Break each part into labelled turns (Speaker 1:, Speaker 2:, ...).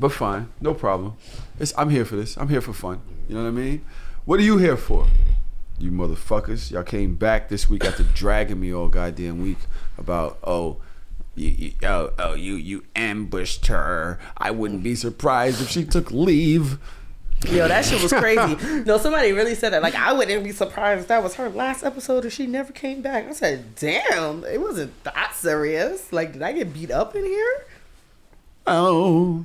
Speaker 1: but fine, no problem. I'm here for this. I'm here for fun. You know what I mean? What are you here for? You motherfuckers. Y'all came back this week after dragging me all goddamn week about, you ambushed her. I wouldn't be surprised if she took leave.
Speaker 2: Yo, that shit was crazy. No, somebody really said that. Like, I wouldn't be surprised if that was her last episode and she never came back. I said, damn, it wasn't that serious. Like, did I get beat up in here?
Speaker 1: Oh,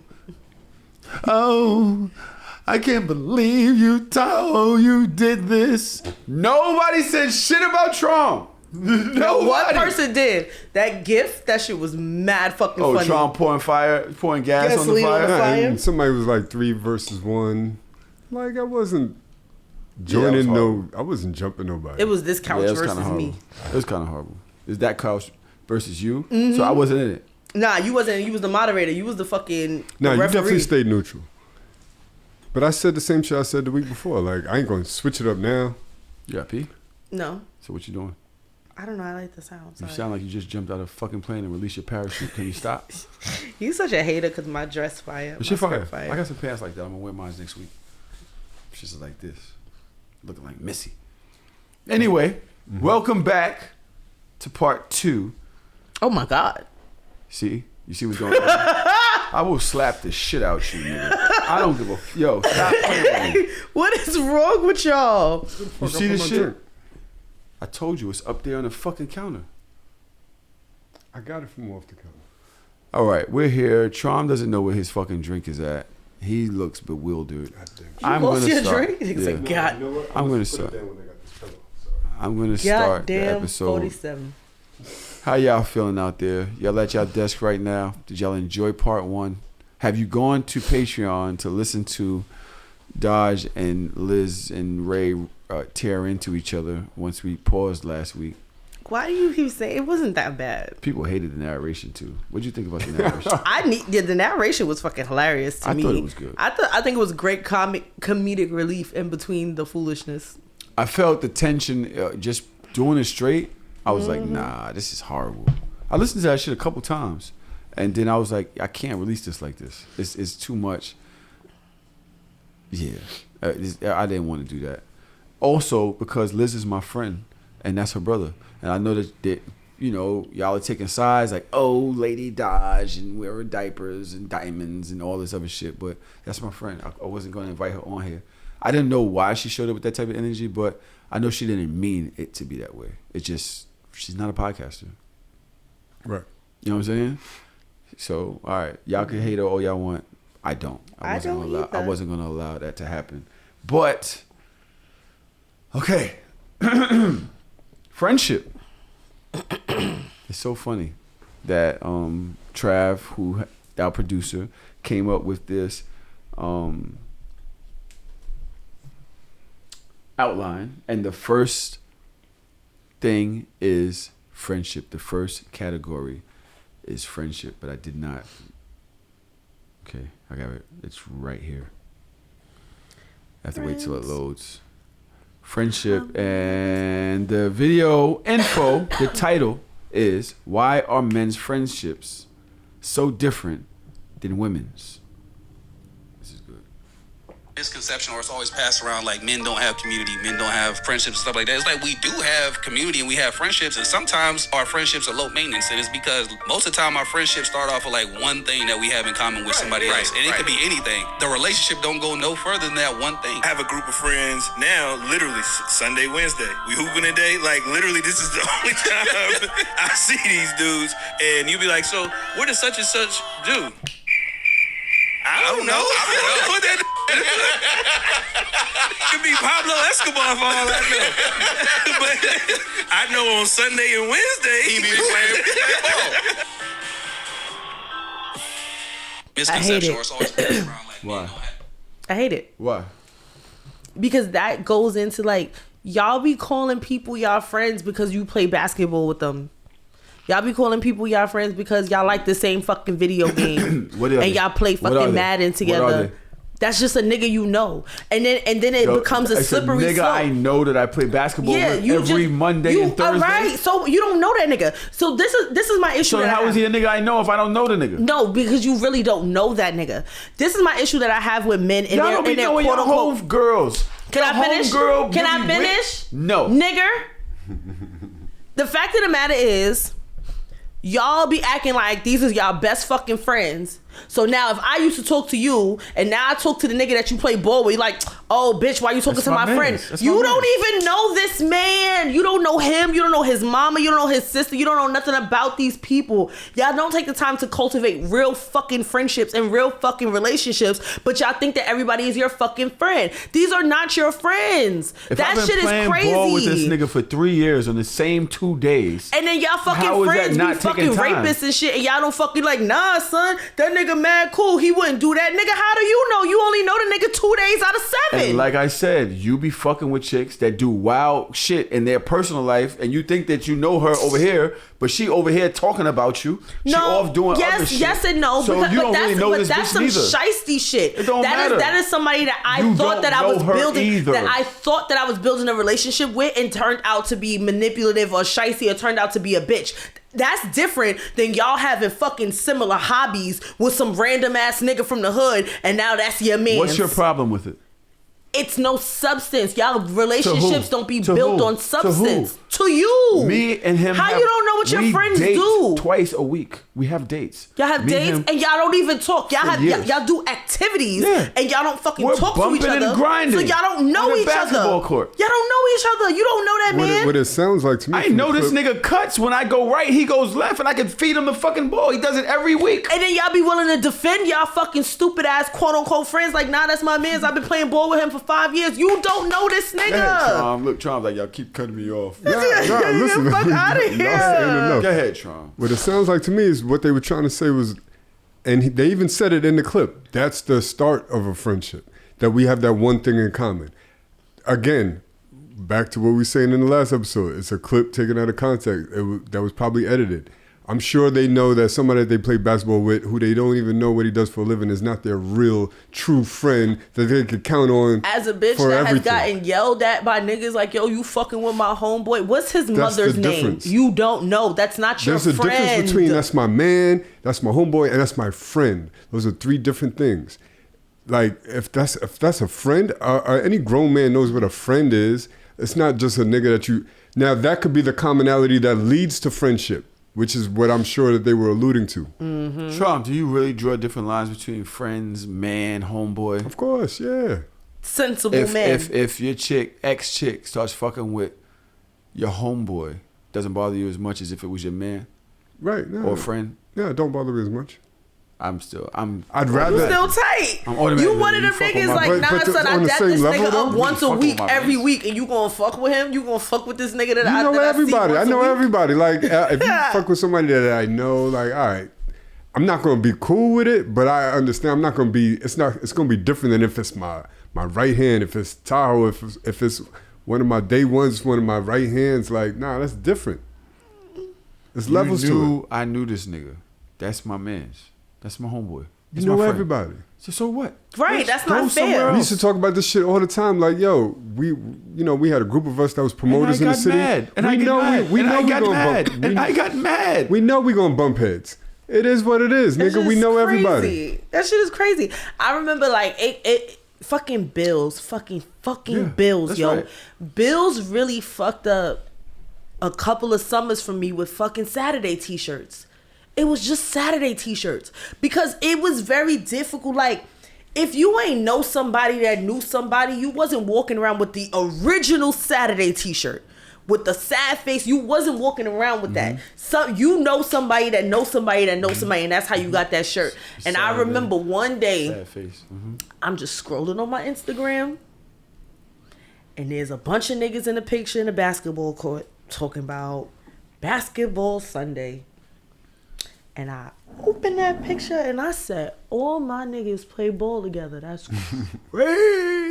Speaker 1: I can't believe you, Tahoe, you did this. Nobody said shit about Trom.
Speaker 2: No, one person did. That gift, that shit was mad fucking funny.
Speaker 1: Oh, Trom pouring gas on the fire?
Speaker 3: And somebody was like 3 versus 1. Like, I wasn't joining I wasn't jumping nobody.
Speaker 2: It was this couch versus me.
Speaker 1: It was kind of horrible. Is that couch versus you? Mm-hmm. So I wasn't in it.
Speaker 2: Nah, you wasn't. You was the moderator. You was the fucking
Speaker 3: Nah,
Speaker 2: referee.
Speaker 3: You definitely stayed neutral. But I said the same shit I said the week before. Like, I ain't going to switch it up now.
Speaker 1: You got pee?
Speaker 2: No.
Speaker 1: So what you doing?
Speaker 2: I don't know. I like the sound. Sorry.
Speaker 1: You sound like you just jumped out of a fucking plane and released your parachute. Can you stop?
Speaker 2: You such a hater because my dress fire.
Speaker 1: But shit fire. I got some pants like that. I'm going to wear mine next week. She's like this. Looking like Missy. Anyway, welcome back to part 2.
Speaker 2: Oh my God.
Speaker 1: See? You see what's going on? I will slap the shit out you, nigga. I don't give a... Yo, stop playing with me.
Speaker 2: What is wrong with y'all?
Speaker 1: You see this shit? I told you, it's up there on the fucking counter.
Speaker 3: I got it from off the counter.
Speaker 1: All right, we're here. Trom doesn't know where his fucking drink is at. He looks bewildered.
Speaker 2: I'm going to start. Drink?
Speaker 1: Yeah.
Speaker 2: Like, God.
Speaker 3: You know what?
Speaker 1: I'm going to start. I'm going to start the episode.
Speaker 2: 47.
Speaker 1: How y'all feeling out there? Y'all at y'all desk right now? Did y'all enjoy part 1? Have you gone to Patreon to listen to Dodge and Liz and Ray tear into each other once we paused last week?
Speaker 2: Why do you keep saying it wasn't that bad?
Speaker 1: People hated the narration too. What'd you think about the narration?
Speaker 2: The narration was fucking hilarious to me.
Speaker 1: I thought it was good.
Speaker 2: I think it was great comedic relief in between the foolishness.
Speaker 1: I felt the tension just doing it straight. I was like, nah, this is horrible. I listened to that shit a couple times, and then I was like, I can't release this like this. It's too much. Yeah, I didn't want to do that. Also, because Liz is my friend, and that's her brother. And I know that y'all are taking sides like, oh, Lady Dodge and wearing diapers and diamonds and all this other shit. But that's my friend. I wasn't going to invite her on here. I didn't know why she showed up with that type of energy, but I know she didn't mean it to be that way. It just, she's not a podcaster.
Speaker 3: Right.
Speaker 1: You know what I'm saying? So, all right. Y'all can hate her all y'all want. I don't. I wasn't going to allow that to happen. But, okay. Friendship. It's so funny that Trav, who our producer, came up with this outline, and the first thing is friendship. The first category is friendship, but I did not. Okay, I got it. It's right here. I have to wait till it loads. Friendship, and the video info, the title is Why Are Men's Friendships So Different Than Women's? This is good.
Speaker 4: Misconception, or it's always passed around like men don't have community, men don't have friendships and stuff like that. It's like we do have community and we have friendships, and sometimes our friendships are low maintenance, and it's because most of the time our friendships start off with like one thing that we have in common with somebody else, and it could be anything. The relationship don't go no further than that one thing.
Speaker 5: I have a group of friends now, literally Sunday, Wednesday. We hooping today, like literally this is the only time I see these dudes, and you be like, so what does such and such do? I don't know. What that could be Pablo Escobar for all I know. But I know on Sunday and Wednesday he be playing ball.
Speaker 4: Misconception, or it's always passed around like
Speaker 1: Why?
Speaker 2: I hate it.
Speaker 1: Why?
Speaker 2: Because that goes into like, y'all be calling people y'all friends because you play basketball with them. Y'all be calling people y'all friends because y'all like the same fucking video game.
Speaker 1: What are
Speaker 2: and y'all play fucking Madden together. That's just a nigga you know, and then it becomes a slippery
Speaker 1: nigga
Speaker 2: slope.
Speaker 1: I know that I play basketball with every Monday and Thursday.
Speaker 2: Right, so you don't know that nigga. So this is my issue.
Speaker 1: So how is he a nigga I know if I don't know the nigga?
Speaker 2: No, because you really don't know that nigga. This is my issue that I have with men and
Speaker 1: y'all
Speaker 2: their quote unquote
Speaker 1: girls.
Speaker 2: Can I finish? Can I finish?
Speaker 1: No,
Speaker 2: nigger. The fact of the matter is, y'all be acting like these is y'all best fucking friends. So now if I used to talk to you and now I talk to the nigga that you play ball with, you're like, oh bitch, why you talking to my friend? You don't even know this man. You don't know him. You don't know his mama. You don't know his sister. You don't know nothing about these people. Y'all don't take the time to cultivate real fucking friendships and real fucking relationships, but y'all think that everybody is your fucking friend. These are not your friends.
Speaker 1: If
Speaker 2: that
Speaker 1: I've been
Speaker 2: shit is
Speaker 1: playing
Speaker 2: crazy.
Speaker 1: ball with this nigga for 3 years on the same 2 days,
Speaker 2: and then y'all fucking friends be fucking rapists and shit, and y'all don't fucking like, nah, son, that nigga mad cool. He wouldn't do that. Nigga, how do you know? You only know the nigga 2 days out of 7.
Speaker 1: and like I said, you be fucking with chicks that do wild shit in their personal life, and you think that you know her over here, but she over here talking about you. She off doing other shit.
Speaker 2: Yes and no.
Speaker 1: So
Speaker 2: because,
Speaker 1: you don't really know this
Speaker 2: that's
Speaker 1: bitch
Speaker 2: some
Speaker 1: neither.
Speaker 2: shiesty shit.
Speaker 1: It don't matter.
Speaker 2: That is somebody that I
Speaker 1: You
Speaker 2: thought
Speaker 1: don't
Speaker 2: that I was
Speaker 1: know her
Speaker 2: building
Speaker 1: either.
Speaker 2: that I thought that I was building a relationship with, and turned out to be manipulative or shiesty, or turned out to be a bitch. That's different than y'all having fucking similar hobbies with some random ass nigga from the hood, and now that's your man.
Speaker 1: What's your problem with it?
Speaker 2: It's no substance. Y'all relationships don't be
Speaker 1: To
Speaker 2: built
Speaker 1: who?
Speaker 2: on substance.
Speaker 1: To
Speaker 2: To you.
Speaker 1: Me and him.
Speaker 2: How you don't know what your friends
Speaker 1: date
Speaker 2: do?
Speaker 1: Twice a week. We have dates.
Speaker 2: Y'all have
Speaker 1: Me
Speaker 2: dates
Speaker 1: him,
Speaker 2: and y'all don't even talk. Y'all have
Speaker 1: years.
Speaker 2: y'all do activities and y'all don't fucking
Speaker 1: We're
Speaker 2: talk to each
Speaker 1: bumping and
Speaker 2: other.
Speaker 1: grinding
Speaker 2: So y'all don't know
Speaker 1: on a
Speaker 2: each other.
Speaker 1: basketball court.
Speaker 2: Y'all don't know each other. You don't know that man.
Speaker 3: What it sounds like to me.
Speaker 1: I
Speaker 3: from
Speaker 1: know
Speaker 3: the
Speaker 1: this
Speaker 3: clip-
Speaker 1: nigga cuts when I go right, he goes left, and I can feed him the fucking ball. He does it every week.
Speaker 2: And then y'all be willing to defend y'all fucking stupid ass quote unquote friends like, nah, that's my man's. I've been playing ball with him for 5 years. You don't know this nigga.
Speaker 1: Go ahead, Trom. Look, Trom's like, y'all keep cutting me off.
Speaker 3: Nah, listen.
Speaker 2: Fuck outta
Speaker 3: Y'all
Speaker 2: here.
Speaker 3: saying enough.
Speaker 1: Go ahead, Trom.
Speaker 3: What it sounds like to me is what they were trying to say was, and they even said it in the clip, that's the start of a friendship, that we have that one thing in common. Again, back to what we were saying in the last episode, it's a clip taken out of context that was probably edited. I'm sure they know that somebody that they play basketball with, who they don't even know what he does for a living, is not their real, true friend that they could count on.
Speaker 2: As a bitch
Speaker 3: for
Speaker 2: that
Speaker 3: everything.
Speaker 2: has gotten yelled at by niggas like, yo, you fucking with my homeboy. What's his
Speaker 3: That's
Speaker 2: mother's
Speaker 3: the
Speaker 2: name?
Speaker 3: difference.
Speaker 2: You don't know. That's not your
Speaker 3: There's a
Speaker 2: friend.
Speaker 3: difference between that's my man, that's my homeboy, and that's my friend. Those are 3 different things. Like if that's a friend, any grown man knows what a friend is. It's not just a nigga that you. Now that could be the commonality that leads to friendship, which is what I'm sure that they were alluding to.
Speaker 2: Mm-hmm.
Speaker 1: Trump, do you really draw different lines between friends, man, homeboy?
Speaker 3: Of course, yeah.
Speaker 2: Sensible man.
Speaker 1: If your ex-chick starts fucking with your homeboy, doesn't bother you as much as if it was your man
Speaker 3: Right. No.
Speaker 1: or friend?
Speaker 3: Yeah, it don't bother me as much.
Speaker 1: I'd
Speaker 3: rather.
Speaker 2: You still tight.
Speaker 1: I'm automatically-
Speaker 2: You one of them
Speaker 1: you fuck with
Speaker 2: niggas
Speaker 1: my-
Speaker 2: like,
Speaker 3: But
Speaker 2: nah,
Speaker 3: on
Speaker 2: son, I
Speaker 3: the
Speaker 2: dap
Speaker 3: same
Speaker 2: this
Speaker 3: level,
Speaker 2: nigga
Speaker 3: though?
Speaker 2: up
Speaker 3: You
Speaker 2: once a
Speaker 1: fuck with
Speaker 2: week,
Speaker 1: my
Speaker 2: every
Speaker 1: bitch.
Speaker 2: week, and you gonna fuck with him? You gonna fuck with this nigga that
Speaker 3: You
Speaker 2: I
Speaker 3: know
Speaker 2: that
Speaker 3: everybody.
Speaker 2: I
Speaker 3: I
Speaker 2: see
Speaker 3: know
Speaker 2: once a week?
Speaker 3: everybody. Like if you fuck with somebody that I know, like all right, I'm not gonna be cool with it, but I understand. I'm not gonna be. It's gonna be different than if it's my right hand. If it's Tahoe, if it's one of my day ones, one of my right hands. Like nah, that's different. There's levels to it.
Speaker 1: I knew this nigga. That's my man's. That's my homeboy. That's
Speaker 3: You know
Speaker 1: my friend.
Speaker 3: everybody.
Speaker 1: So what?
Speaker 2: Right, that's
Speaker 1: Go
Speaker 2: not
Speaker 1: somewhere
Speaker 2: fair.
Speaker 3: We
Speaker 1: else.
Speaker 3: used to talk about this shit all the time. Like, yo, we had a group of us that was promoters in the city.
Speaker 1: And I got mad.
Speaker 3: We know we gonna bump heads. It is what it is,
Speaker 2: That
Speaker 3: nigga.
Speaker 2: shit
Speaker 3: We
Speaker 2: is
Speaker 3: know
Speaker 2: crazy.
Speaker 3: everybody.
Speaker 2: That shit is crazy. I remember like it fucking Bills, fucking Bills,
Speaker 1: that's
Speaker 2: yo.
Speaker 1: right.
Speaker 2: Bills really fucked up a couple of summers for me with fucking Saturday t-shirts. It was just Saturday t-shirts because it was very difficult. Like, if you ain't know somebody that knew somebody, you wasn't walking around with the original Saturday t-shirt with the sad face. You wasn't walking around with that. So you know somebody that knows somebody that knows somebody, and that's how you got that shirt. And I remember one day,
Speaker 1: Sad face.
Speaker 2: I'm just scrolling on my Instagram, and there's a bunch of niggas in the picture in the basketball court talking about basketball Sunday. And I opened that picture and I said, all my niggas play ball together. That's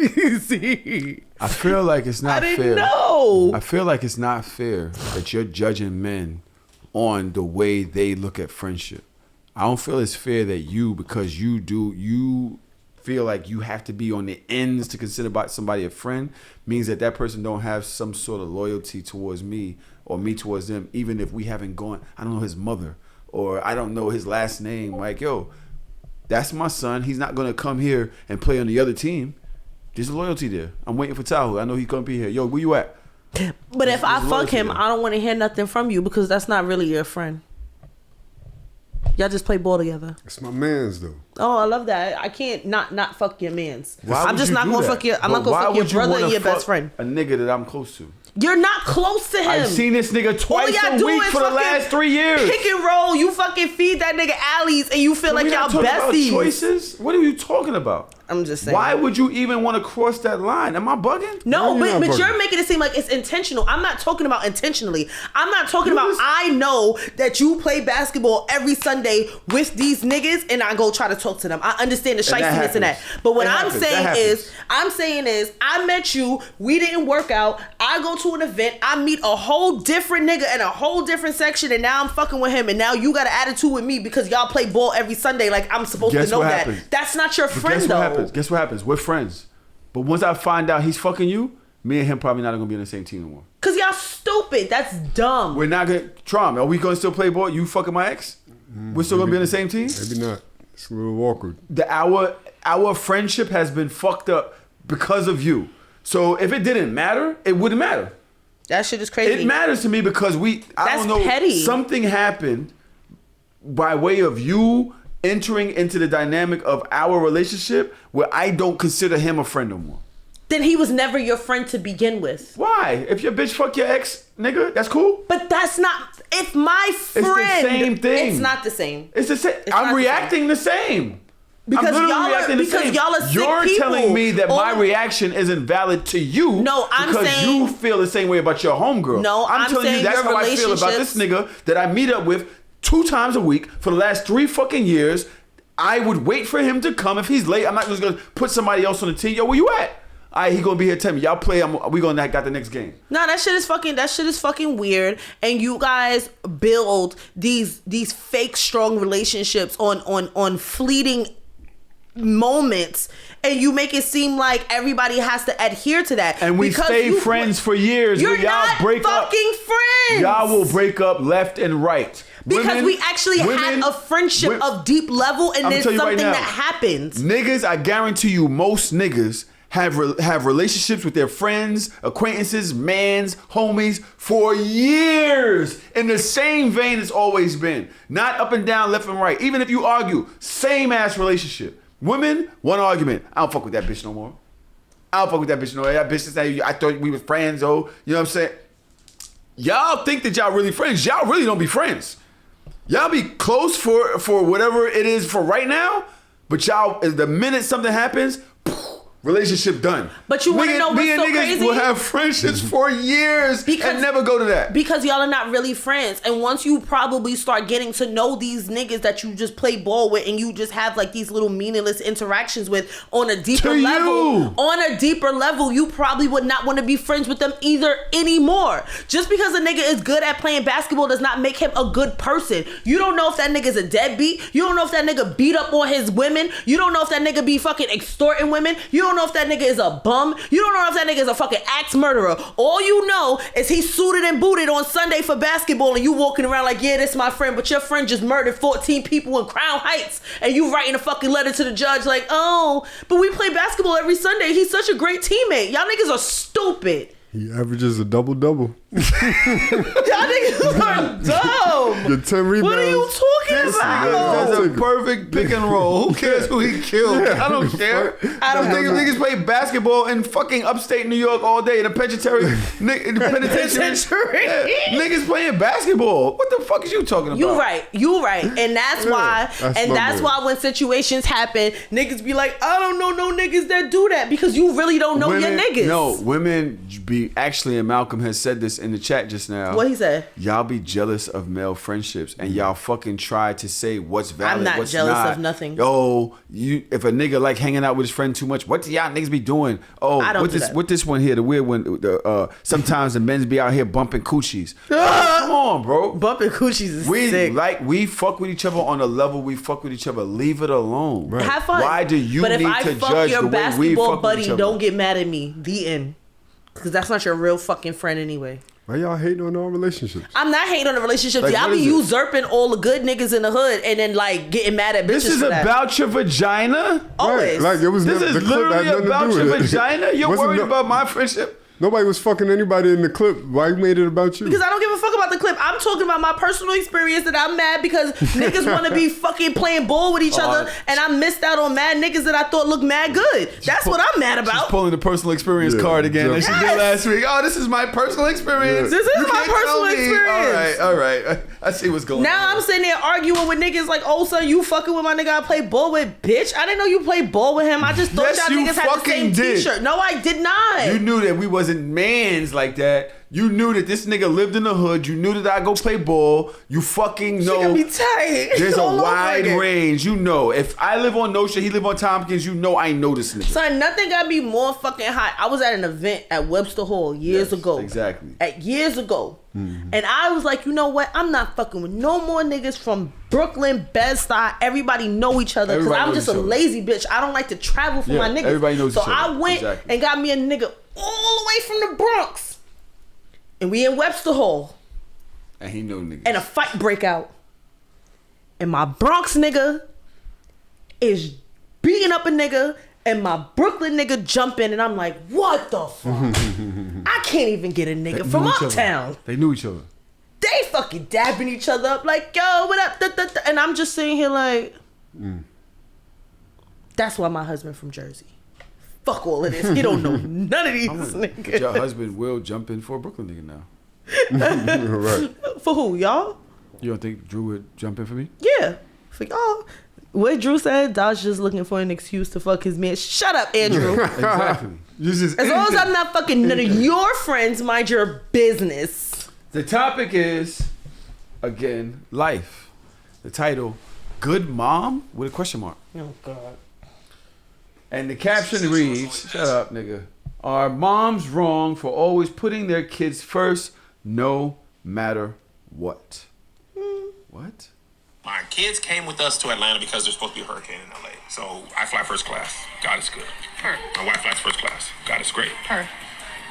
Speaker 2: crazy.
Speaker 1: I feel like it's not
Speaker 2: I
Speaker 1: fair.
Speaker 2: didn't know.
Speaker 1: I feel like it's not fair that you're judging men on the way they look at friendship. I don't feel it's fair that you, because you feel like you have to be on the ends to consider somebody a friend means that person don't have some sort of loyalty towards me or me towards them, even if we haven't gone, I don't know his mother or I don't know his last name. Like, yo, that's my son. He's not going to come here and play on the other team. There's a loyalty there. I'm waiting for Tahoe. I know he's going to be here. Yo, where you at?
Speaker 2: But if I fuck him, I don't want to hear nothing from you because that's not really your friend. Y'all just play ball together.
Speaker 3: It's my man's though.
Speaker 2: Oh, I love that. I can't not fuck your mans.
Speaker 1: Why
Speaker 2: I'm just not gonna fuck your. I'm not gonna fuck your brother and your best friend.
Speaker 1: A nigga that I'm close to.
Speaker 2: You're not close to him.
Speaker 1: I've seen this nigga twice a week for the last 3 years.
Speaker 2: Pick and roll. You fucking feed that nigga alleys and you feel like y'all besties.
Speaker 1: About choices? What are you talking about?
Speaker 2: I'm just saying.
Speaker 1: Why would you even want to cross that line? Am I bugging?
Speaker 2: No, but you're making it seem like it's intentional. I'm not talking about intentionally. I'm not talking about I know that you play basketball every Sunday with these niggas and I go try to talk to them. I understand the shiestiness in that. But what I'm saying is I met you, we didn't work out, I go to an event, I meet a whole different nigga in a whole different section and now I'm fucking with him and now you got an attitude with me because y'all play ball every Sunday like I'm supposed to know that. That's not your friend though.
Speaker 1: Guess what happens? We're friends. But once I find out he's fucking you, me and him probably not gonna be on the same team no more.
Speaker 2: Cause y'all stupid. That's dumb.
Speaker 1: We're not gonna try. Are we gonna still play ball? You fucking my ex? We're still gonna be on the same team?
Speaker 3: Maybe not. It's a little awkward.
Speaker 1: Our friendship has been fucked up because of you. So if it didn't matter, it wouldn't matter.
Speaker 2: That shit is crazy.
Speaker 1: It matters to me because I don't know.
Speaker 2: Petty.
Speaker 1: Something happened by way of you entering into the dynamic of our relationship where I don't consider him a friend no more.
Speaker 2: Then he was never your friend to begin with.
Speaker 1: Why? If your bitch fuck your ex, nigga, that's cool.
Speaker 2: But that's not. If my friend.
Speaker 1: It's the same thing.
Speaker 2: It's not the same.
Speaker 1: It's the same. I'm reacting the same.
Speaker 2: Because y'all are sick
Speaker 1: You're
Speaker 2: people.
Speaker 1: telling me that my reaction isn't valid to you.
Speaker 2: No, I'm
Speaker 1: because
Speaker 2: saying
Speaker 1: you feel the same way about your homegirl.
Speaker 2: No, I'm
Speaker 1: telling
Speaker 2: saying
Speaker 1: you that's how I feel about this nigga that I meet up with 2 times a week for the last 3 fucking years. I would wait for him to come. If he's late, I'm not just gonna put somebody else on the team. Yo, where you at? Alright, he gonna be here. Tell me, y'all play. We gonna got the next game.
Speaker 2: No, that shit is fucking weird. And you guys build these fake strong relationships on fleeting moments, and you make it seem like everybody has to adhere to that.
Speaker 1: And we stay friends for years.
Speaker 2: You're
Speaker 1: y'all
Speaker 2: not
Speaker 1: break
Speaker 2: fucking
Speaker 1: up.
Speaker 2: friends.
Speaker 1: Y'all will break up left and right.
Speaker 2: Because we actually had a friendship of deep level, and there's something that happens.
Speaker 1: Niggas, I guarantee you, most niggas have relationships with their friends, acquaintances, mans, homies for years in the same vein it's always been. Not up and down, left and right. Even if you argue, same ass relationship. Women, one argument. I don't fuck with that bitch no more. I don't fuck with that bitch no more. That bitch is saying, I thought we was friends, oh. You know what I'm saying? Y'all think that y'all really friends. Y'all really don't be friends. Y'all be close for whatever it is for right now, but y'all, the minute something happens, relationship done.
Speaker 2: But you want to know what's so crazy?
Speaker 1: Me and niggas will have friendships for years and never go to that.
Speaker 2: Because y'all are not really friends. And once you probably start getting to know these niggas that you just play ball with and you just have like these little meaningless interactions with on a deeper level, you probably would not want to be friends with them either anymore. Just because a nigga is good at playing basketball does not make him a good person. You don't know if that nigga's a deadbeat. You don't know if that nigga beat up on his women. You don't know if that nigga be fucking extorting women. You don't know if that nigga is a bum. You don't know if that nigga is a fucking axe murderer. All you know is he's suited and booted on Sunday for basketball and you walking around like, yeah, this my friend, but your friend just murdered 14 people in Crown Heights and you writing a fucking letter to the judge like, oh, but we play basketball every Sunday. He's such a great teammate. Y'all niggas are stupid.
Speaker 3: He averages a double-double.
Speaker 2: Y'all niggas are dumb.
Speaker 3: Get 10 rebounds.
Speaker 2: What are you talking about?
Speaker 1: That's a perfect pick and roll. Who cares who he killed? I don't care. I don't think niggas play basketball in fucking upstate New York all day in a penitentiary. Niggas playing basketball. What the fuck is you talking about?
Speaker 2: You right. And that's why when situations happen, niggas be like, I don't know no niggas that do that because you really don't know your niggas.
Speaker 1: No, women be actually, and Malcolm has said this in the chat just now.
Speaker 2: What he said?
Speaker 1: Y'all be jealous of male friendships, and y'all fucking try to say what's valid.
Speaker 2: I'm not
Speaker 1: what's
Speaker 2: jealous
Speaker 1: not.
Speaker 2: of nothing.
Speaker 1: Yo, if a nigga like hanging out with his friend too much, what do y'all niggas be doing? Oh,
Speaker 2: I don't
Speaker 1: what
Speaker 2: do
Speaker 1: this
Speaker 2: that.
Speaker 1: what this one here, the weird one. Sometimes the men's be out here bumping coochies. Come on, bro.
Speaker 2: Bumping coochies is sick.
Speaker 1: We fuck with each other on a level we fuck with each other. Leave it alone.
Speaker 3: Right.
Speaker 2: Have fun.
Speaker 1: Why do you
Speaker 2: but
Speaker 1: need
Speaker 2: if I
Speaker 1: to
Speaker 2: fuck
Speaker 1: judge
Speaker 2: your
Speaker 1: the way we
Speaker 2: basketball
Speaker 1: fuck with
Speaker 2: buddy,
Speaker 1: each other?
Speaker 2: don't get mad at me. The end. Because that's not your real fucking friend anyway.
Speaker 3: Why y'all hating on our relationships?
Speaker 2: I'm not hating on the relationships.
Speaker 1: Like,
Speaker 2: Y'all
Speaker 1: what
Speaker 2: be
Speaker 1: is it?
Speaker 2: usurping all the good niggas in the hood and then like getting mad at bitches
Speaker 1: This is
Speaker 2: for that.
Speaker 1: about your vagina?
Speaker 2: Always.
Speaker 3: Right, like it was
Speaker 1: This
Speaker 3: never,
Speaker 1: is
Speaker 3: the clip had
Speaker 1: literally
Speaker 3: nothing
Speaker 1: about
Speaker 3: to do
Speaker 1: your
Speaker 3: with it.
Speaker 1: vagina? You're
Speaker 3: Wasn't
Speaker 1: worried
Speaker 3: no-
Speaker 1: about my friendship?
Speaker 3: Nobody was fucking anybody in the clip. Why you made it about you?
Speaker 2: Because I don't give a fuck about the clip. I'm talking about my personal experience that I'm mad because niggas want to be fucking playing ball with each other and I missed out on mad niggas that I thought looked mad good. That's what I'm mad
Speaker 1: She's
Speaker 2: about.
Speaker 1: pulling the personal experience
Speaker 3: Yeah,
Speaker 1: card again like she
Speaker 2: Yes.
Speaker 1: did last week. Oh, this is my personal experience.
Speaker 3: Yeah.
Speaker 2: This is
Speaker 1: You
Speaker 2: my
Speaker 1: can't tell
Speaker 2: personal
Speaker 1: me.
Speaker 2: experience.
Speaker 1: All right. I see what's going on.
Speaker 2: Now I'm sitting there arguing with niggas like, oh son, you fucking with my nigga I play ball with, bitch. I didn't know you played ball with him. I just thought
Speaker 1: Yes,
Speaker 2: y'all
Speaker 1: you
Speaker 2: niggas had the
Speaker 1: fucking
Speaker 2: same
Speaker 1: did.
Speaker 2: t-shirt. No, I did not.
Speaker 1: You knew that we wasn't mans like that. You knew that this nigga lived in the hood. You knew that I go play ball. You fucking
Speaker 2: She
Speaker 1: know.
Speaker 2: gonna be tight.
Speaker 1: There's a
Speaker 2: All over
Speaker 1: wide
Speaker 2: again.
Speaker 1: range. You know, if I live on No Shit, he live on Tompkins. You know, I know this nigga.
Speaker 2: Son, nothing got me more fucking hot. I was at an event at Webster Hall years
Speaker 1: Yes,
Speaker 2: ago.
Speaker 1: exactly.
Speaker 2: Years ago. And I was like, you know what? I'm not fucking with no more niggas from Brooklyn, Bed-Stuy. Everybody know each other. Because
Speaker 1: Everybody
Speaker 2: I'm
Speaker 1: knows
Speaker 2: just a
Speaker 1: each other.
Speaker 2: lazy bitch. I don't like to travel for
Speaker 1: Yeah,
Speaker 2: my niggas.
Speaker 1: everybody knows
Speaker 2: so
Speaker 1: each other.
Speaker 2: I went
Speaker 1: Exactly.
Speaker 2: and got me a nigga all the way from the Bronx. And we in Webster Hall.
Speaker 1: And he know niggas.
Speaker 2: And a fight break out. And my Bronx nigga is beating up a nigga. And my Brooklyn nigga jump in. And I'm like, what the fuck? I can't even get a nigga from
Speaker 1: knew each other.
Speaker 2: uptown.
Speaker 1: They knew each other.
Speaker 2: They fucking dabbing each other up like, yo, what up? Da, da, da. And I'm just sitting here like, that's why my husband from Jersey. Fuck all of this. He don't know none of these
Speaker 1: But your
Speaker 2: niggas.
Speaker 1: husband will jump in for a Brooklyn nigga now.
Speaker 3: Right.
Speaker 2: For who, y'all?
Speaker 1: You don't think Drew would jump in for me?
Speaker 2: Yeah. For y'all. What Drew said, Dodge just looking for an excuse to fuck his man. Shut up, Andrew.
Speaker 1: Exactly.
Speaker 2: As long as I'm not fucking none of your friends, mind your business.
Speaker 1: The topic is, again, life. The title, Good Mom? With a question mark.
Speaker 2: Oh, God.
Speaker 1: And the caption reads, shut up, nigga. Are moms wrong for always putting their kids first no matter what? What?
Speaker 6: My kids came with us to Atlanta because there's supposed to be a hurricane in LA. So I fly first class. God is good. My wife flies first class. God is great.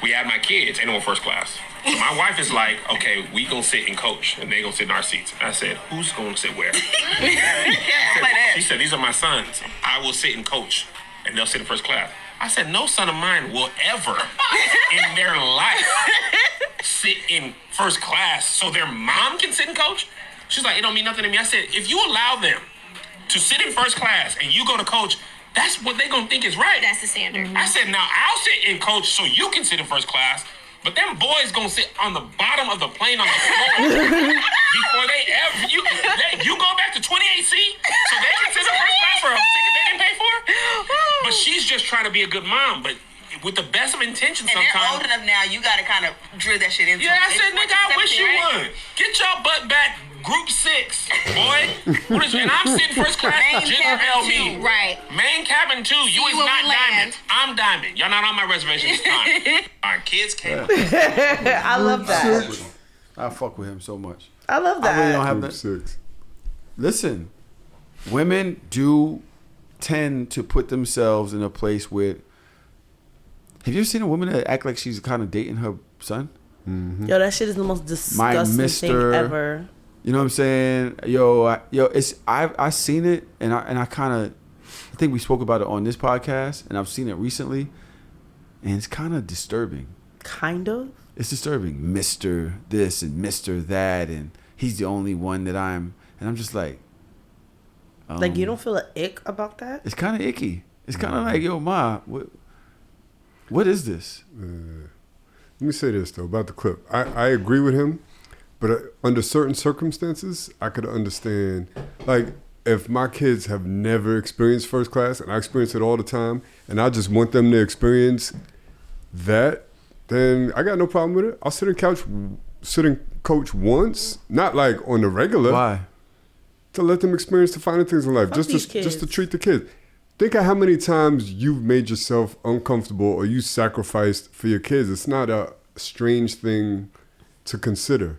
Speaker 6: We had my kids and they were first class. So my wife is like, okay, we gonna sit and coach and they gonna sit in our seats. I said, who's gonna sit where? She said, these are my sons. I will sit and coach and they'll sit in first class. I said, no son of mine will ever in their life sit in first class so their mom can sit and coach. She's like, it don't mean nothing to me. I said, if you allow them to sit in first class and you go to coach, that's what they gonna think is right.
Speaker 7: That's the standard.
Speaker 6: I said, now I'll sit in coach so you can sit in first class, but them boys gonna sit on the bottom of the plane on the floor before they ever, you go back to 28 seat so they can sit in first class for a ticket they didn't pay for? But she's just trying to be a good mom, but with the best of intentions
Speaker 7: And they're
Speaker 6: sometimes.
Speaker 7: old enough now, you gotta kind of drill that shit into
Speaker 6: Yeah,
Speaker 7: them.
Speaker 6: I said, nigga, I wish you would. Get your butt back, group 6, boy. And I'm sitting first class.
Speaker 7: Main
Speaker 6: Just
Speaker 7: cabin
Speaker 6: tell
Speaker 7: two,
Speaker 6: me.
Speaker 7: right.
Speaker 6: Main cabin 2. You is
Speaker 7: where
Speaker 6: not
Speaker 7: we land.
Speaker 6: diamond. I'm diamond. Y'all not on my reservation this time. Our kids came.
Speaker 2: I love that.
Speaker 1: I fuck with him so much.
Speaker 2: I love
Speaker 1: I really don't
Speaker 2: that.
Speaker 1: have
Speaker 3: Group
Speaker 1: that.
Speaker 3: 6.
Speaker 1: Listen, women do tend to put themselves in a place where. Have you ever seen a woman that act like she's kind of dating her son?
Speaker 2: Yo, that shit is the most disgusting thing
Speaker 1: Mr.
Speaker 2: ever.
Speaker 1: You know what I'm saying? It's I seen it and I kind of I think we spoke about it on this podcast and I've seen it recently and it's kind of disturbing.
Speaker 2: Kind of.
Speaker 1: It's disturbing, Mr. this and Mr. that and he's the only one that I'm just like
Speaker 2: Like, you don't feel an ick about that?
Speaker 1: It's kind of icky. It's kind of like, yo, ma, what is this?
Speaker 3: Let me say this though about the clip. I agree with him, but under certain circumstances, I could understand. Like if my kids have never experienced first class and I experience it all the time, and I just want them to experience that, then I got no problem with it. I'll sit and coach once, not like on the regular.
Speaker 1: Why?
Speaker 3: To let them experience the finer things in life, just to treat the kids. Think of how many times you've made yourself uncomfortable or you sacrificed for your kids. It's not a strange thing to consider.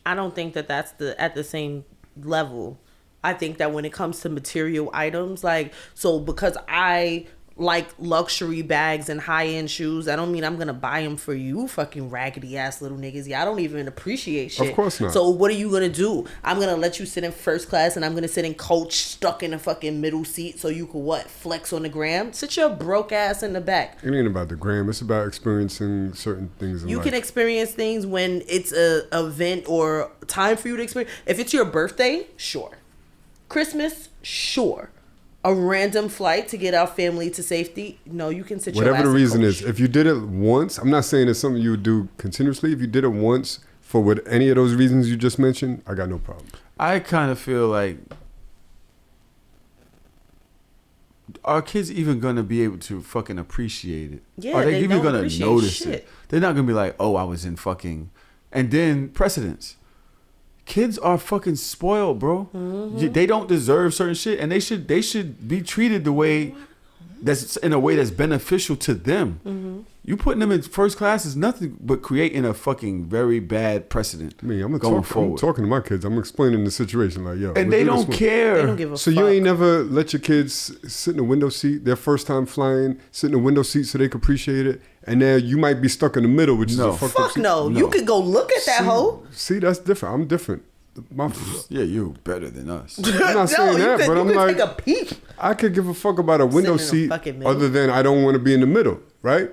Speaker 2: I don't think that that's at the same level. I think that when it comes to material items, like, so because I like luxury bags and high-end shoes, I don't mean I'm gonna buy them for you fucking raggedy ass little niggas. Yeah, I don't even appreciate shit.
Speaker 3: Of course not.
Speaker 2: So what are you gonna do? I'm gonna let you sit in first class and I'm gonna sit in coach stuck in a fucking middle seat so you could flex on the gram? Sit your broke ass in the back.
Speaker 3: It ain't about the gram. It's about experiencing certain things in life.
Speaker 2: You can experience things when it's a event or time for you to experience. If it's your birthday, sure. Christmas, sure. A random flight to get our family to safety, no, you can sit your ass
Speaker 3: whatever the reason
Speaker 2: coach.
Speaker 3: is. If you did it once, I'm not saying it's something you would do continuously. If you did it once for what any of those reasons you just mentioned, I got no problem.
Speaker 1: I kind of feel like, are kids even gonna be able to fucking appreciate it?
Speaker 2: Yeah,
Speaker 1: are they
Speaker 2: they
Speaker 1: even
Speaker 2: don't
Speaker 1: gonna
Speaker 2: appreciate
Speaker 1: notice
Speaker 2: shit.
Speaker 1: it? They're not gonna be like, oh, I was in fucking, and then precedence. Kids are fucking spoiled, bro.
Speaker 2: Mm-hmm.
Speaker 1: They don't deserve certain shit, and they should be treated the way that's in a way that's beneficial to them.
Speaker 2: Mm-hmm.
Speaker 1: You putting them in first class is nothing but creating a fucking very bad precedent.
Speaker 3: I mean, I'm
Speaker 1: going forward.
Speaker 3: talking to my kids. I'm explaining the situation like, yo.
Speaker 1: And they don't care.
Speaker 2: They don't give a
Speaker 3: So
Speaker 2: fuck.
Speaker 3: you ain't never let your kids sit in a window seat, their first time flying, sit in a window seat so they can appreciate it, and now you might be stuck in the middle, which is a fucked up
Speaker 2: Fuck
Speaker 3: seat.
Speaker 2: no. You could go look at that hoe.
Speaker 3: See, that's different. I'm different.
Speaker 1: Yeah, you better than us.
Speaker 3: I'm not saying that, but I'm like,
Speaker 2: take a peep.
Speaker 3: I could give a fuck about a window
Speaker 2: Sitting in a
Speaker 3: seat
Speaker 2: fucking middle.
Speaker 3: other than I don't want to be in the middle, right?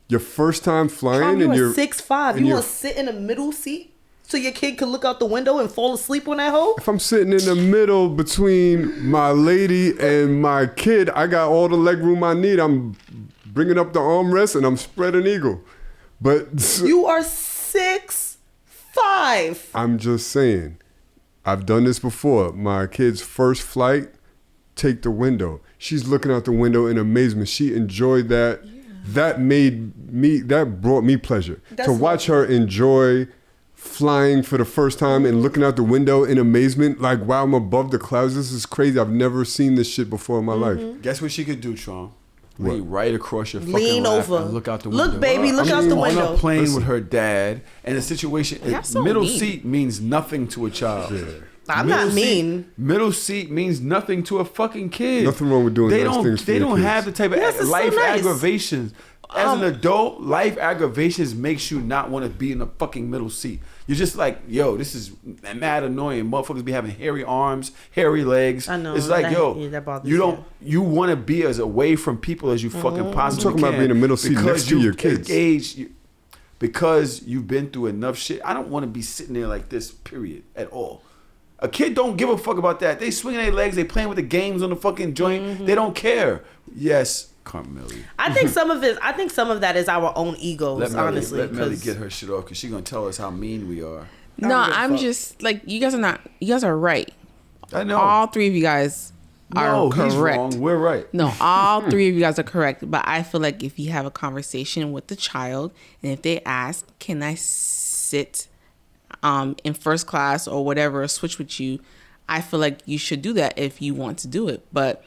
Speaker 3: Your first time flying
Speaker 2: You
Speaker 3: and
Speaker 2: are
Speaker 3: you're
Speaker 2: 6'5".
Speaker 3: and
Speaker 2: You
Speaker 3: you're-
Speaker 2: want to sit in a middle seat so your kid could look out the window and fall asleep on that hoe?
Speaker 3: If I'm sitting in the middle between my lady and my kid, I got all the leg room I need. I'm bringing up the armrest and I'm spreading eagle. But
Speaker 2: You are 6'5".
Speaker 3: I'm just saying, I've done this before. My kid's first flight, take the window. She's looking out the window in amazement. She enjoyed that. Yeah. That brought me pleasure.
Speaker 2: That's
Speaker 3: to watch her enjoy flying for the first time and looking out the window in amazement, like, wow, I'm above the clouds. This is crazy. I've never seen this shit before in my life.
Speaker 1: Guess what she could do, Tron?
Speaker 3: What?
Speaker 1: Lean right across your fucking
Speaker 2: Lean
Speaker 1: lap
Speaker 2: over.
Speaker 1: and look out the window.
Speaker 2: Look, baby, look out the window.
Speaker 1: On a plane with her dad, and the situation,
Speaker 8: That's so
Speaker 1: middle
Speaker 8: mean.
Speaker 1: seat means nothing to a child.
Speaker 3: Yeah.
Speaker 2: I'm
Speaker 1: Middle
Speaker 2: not mean.
Speaker 1: Seat, middle seat means nothing to a fucking kid.
Speaker 3: Nothing wrong with doing
Speaker 1: they
Speaker 3: nice
Speaker 1: don't,
Speaker 3: things for
Speaker 1: They
Speaker 3: your
Speaker 1: don't
Speaker 3: kids.
Speaker 1: have the type of
Speaker 2: Yes, it's so
Speaker 1: life
Speaker 2: nice.
Speaker 1: aggravations. As an adult, life aggravations makes you not want to be in a fucking middle seat. You're just like, yo, this is mad annoying. Motherfuckers be having hairy arms, hairy legs.
Speaker 2: I know.
Speaker 1: It's like,
Speaker 2: That bothers
Speaker 1: you don't. You want to be as away from people as you fucking possibly can.
Speaker 3: I'm talking about being in a middle seat next to your kids.
Speaker 1: Because you've been through enough shit. I don't want to be sitting there like this, period, at all. A kid don't give a fuck about that. They swinging their legs. They playing with the games on the fucking joint. They don't care. Yes, Carmelli.
Speaker 2: I think some of that is our own egos, honestly.
Speaker 1: Let Melly
Speaker 2: 'cause-
Speaker 1: get her shit off because she's gonna tell us how mean we are.
Speaker 8: No,
Speaker 2: don't give a
Speaker 8: I'm
Speaker 2: fuck.
Speaker 8: just like, you guys are right.
Speaker 1: I know.
Speaker 8: All three of you guys are
Speaker 1: no,
Speaker 8: correct.
Speaker 1: he's wrong. We're right.
Speaker 8: No, all three of you guys are correct. But I feel like if you have a conversation with the child and if they ask, can I sit in first class or whatever, or switch with you, I feel like you should do that if you want to do it. But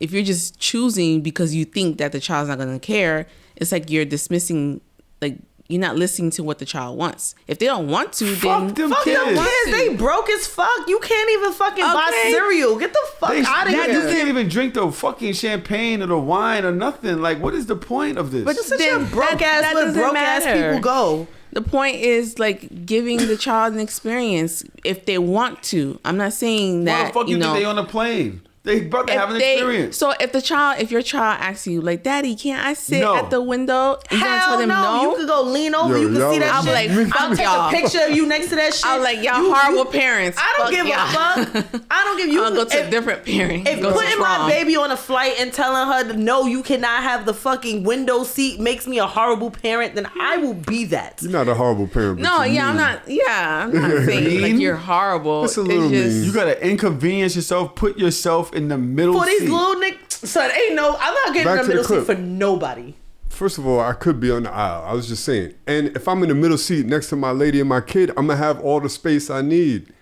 Speaker 8: if you're just choosing because you think that the child's not going to care, it's like you're dismissing, like, you're not listening to what the child wants. If they don't want to,
Speaker 1: Fuck
Speaker 8: then
Speaker 1: them
Speaker 2: Fuck them
Speaker 1: kids.
Speaker 2: kids. They broke as fuck. You can't even fucking buy
Speaker 8: Okay.
Speaker 2: cereal. Get the fuck out of
Speaker 1: You
Speaker 2: here.
Speaker 1: can't even drink the fucking champagne or the wine or nothing. Like, what is the point of this?
Speaker 2: But such a
Speaker 8: Then
Speaker 2: broke
Speaker 8: that
Speaker 2: ass, let
Speaker 8: doesn't
Speaker 2: broke ass
Speaker 8: matter.
Speaker 2: people go.
Speaker 8: the point is like giving the child an experience if they want to. I'm not saying
Speaker 1: Why
Speaker 8: that
Speaker 1: the fuck you think they on a plane? They about to have an experience.
Speaker 8: So if your child asks you like, Daddy, can't I sit
Speaker 1: No.
Speaker 8: at the window? You gonna
Speaker 2: Hell
Speaker 8: tell them
Speaker 2: no. You could go lean over.
Speaker 3: Yo,
Speaker 2: you can
Speaker 3: y'all
Speaker 2: see that
Speaker 8: I'm
Speaker 2: shit.
Speaker 8: like,
Speaker 2: I'll
Speaker 8: fuck
Speaker 2: take
Speaker 8: y'all.
Speaker 2: a picture of you next to that shit.
Speaker 8: I'm like, y'all horrible parents.
Speaker 2: I don't
Speaker 8: Fuck
Speaker 2: give
Speaker 8: y'all.
Speaker 2: a fuck. I don't give you.
Speaker 8: I'll go to
Speaker 2: if-
Speaker 8: a different parent.
Speaker 2: If
Speaker 8: Go to
Speaker 2: putting my
Speaker 8: prom.
Speaker 2: baby on a flight and telling her no, you cannot have the fucking window seat makes me a horrible parent, then I will be that.
Speaker 3: You're not a horrible parent. But
Speaker 8: No,
Speaker 3: you're
Speaker 8: yeah, I'm
Speaker 3: mean.
Speaker 8: not. Yeah, I'm not saying like you're horrible.
Speaker 3: It's a little mean.
Speaker 1: You gotta inconvenience yourself. Put yourself in the middle
Speaker 2: For these
Speaker 1: seat.
Speaker 2: little niggas, son, I'm not getting
Speaker 3: Back
Speaker 2: in
Speaker 3: to
Speaker 2: the middle
Speaker 3: the clip.
Speaker 2: seat for nobody.
Speaker 3: First of all, I could be on the aisle. I was just saying. And if I'm in the middle seat next to my lady and my kid, I'm going to have all the space I need.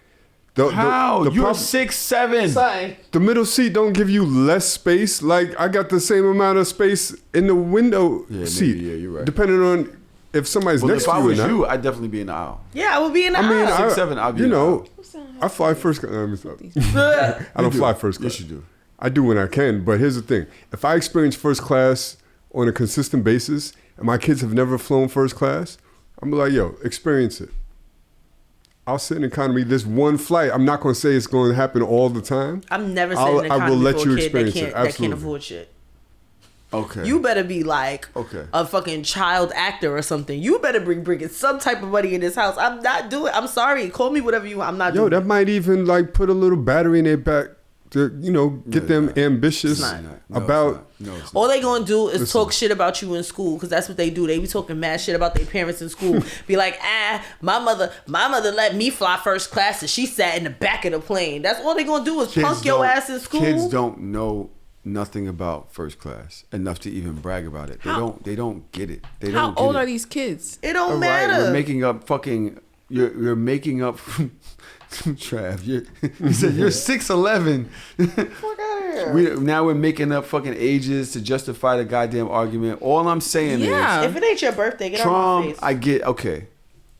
Speaker 1: How? You're 6'7".
Speaker 2: Sorry.
Speaker 3: The middle seat don't give you less space. Like, I got the same amount of space in the window seat.
Speaker 1: Yeah, you're right.
Speaker 3: Depending on if somebody's next to you or not.
Speaker 1: If I was you, I'd definitely be in the aisle.
Speaker 2: Yeah, I would be in the aisle.
Speaker 1: 6'7", I'd be in the aisle.
Speaker 3: I fly first class. I don't fly first class.
Speaker 1: Yes, you do.
Speaker 3: I do when I can, but here's the thing. If I experience first class on a consistent basis and my kids have never flown first class, I'm like, yo, experience it. I'll sit in economy. This one flight, I'm not going to say it's going to happen all the time.
Speaker 2: I'm never sitting in economy
Speaker 3: I will let
Speaker 2: for
Speaker 3: you
Speaker 2: a kid
Speaker 3: experience
Speaker 2: that
Speaker 3: it.
Speaker 2: can't
Speaker 3: Absolutely.
Speaker 2: afford shit.
Speaker 1: Okay.
Speaker 2: You better be like a fucking child actor or something. You better bring some type of money in this house. I'm not doing. I'm sorry. Call me whatever you want. I'm not doing.
Speaker 3: Yo, that might even like put a little battery in their back to, you know, get them ambitious about.
Speaker 2: All they gonna do is talk shit about you in school, because that's what they do. They be talking mad shit about their parents in school. Be like, my mother let me fly first class and she sat in the back of the plane. That's all they gonna do is punk your ass in school.
Speaker 1: Kids don't know nothing about first class enough to even brag about it. They don't get it. They
Speaker 8: How
Speaker 1: don't get
Speaker 8: old
Speaker 1: it.
Speaker 8: are these kids?
Speaker 2: It don't
Speaker 1: All
Speaker 2: matter.
Speaker 1: Right, you're making up fucking. You're making up. Trav, you said you're 6'11". Now we're making up fucking ages to justify the goddamn argument. All I'm saying is,
Speaker 2: if it ain't your birthday, get out my face.
Speaker 1: I get okay.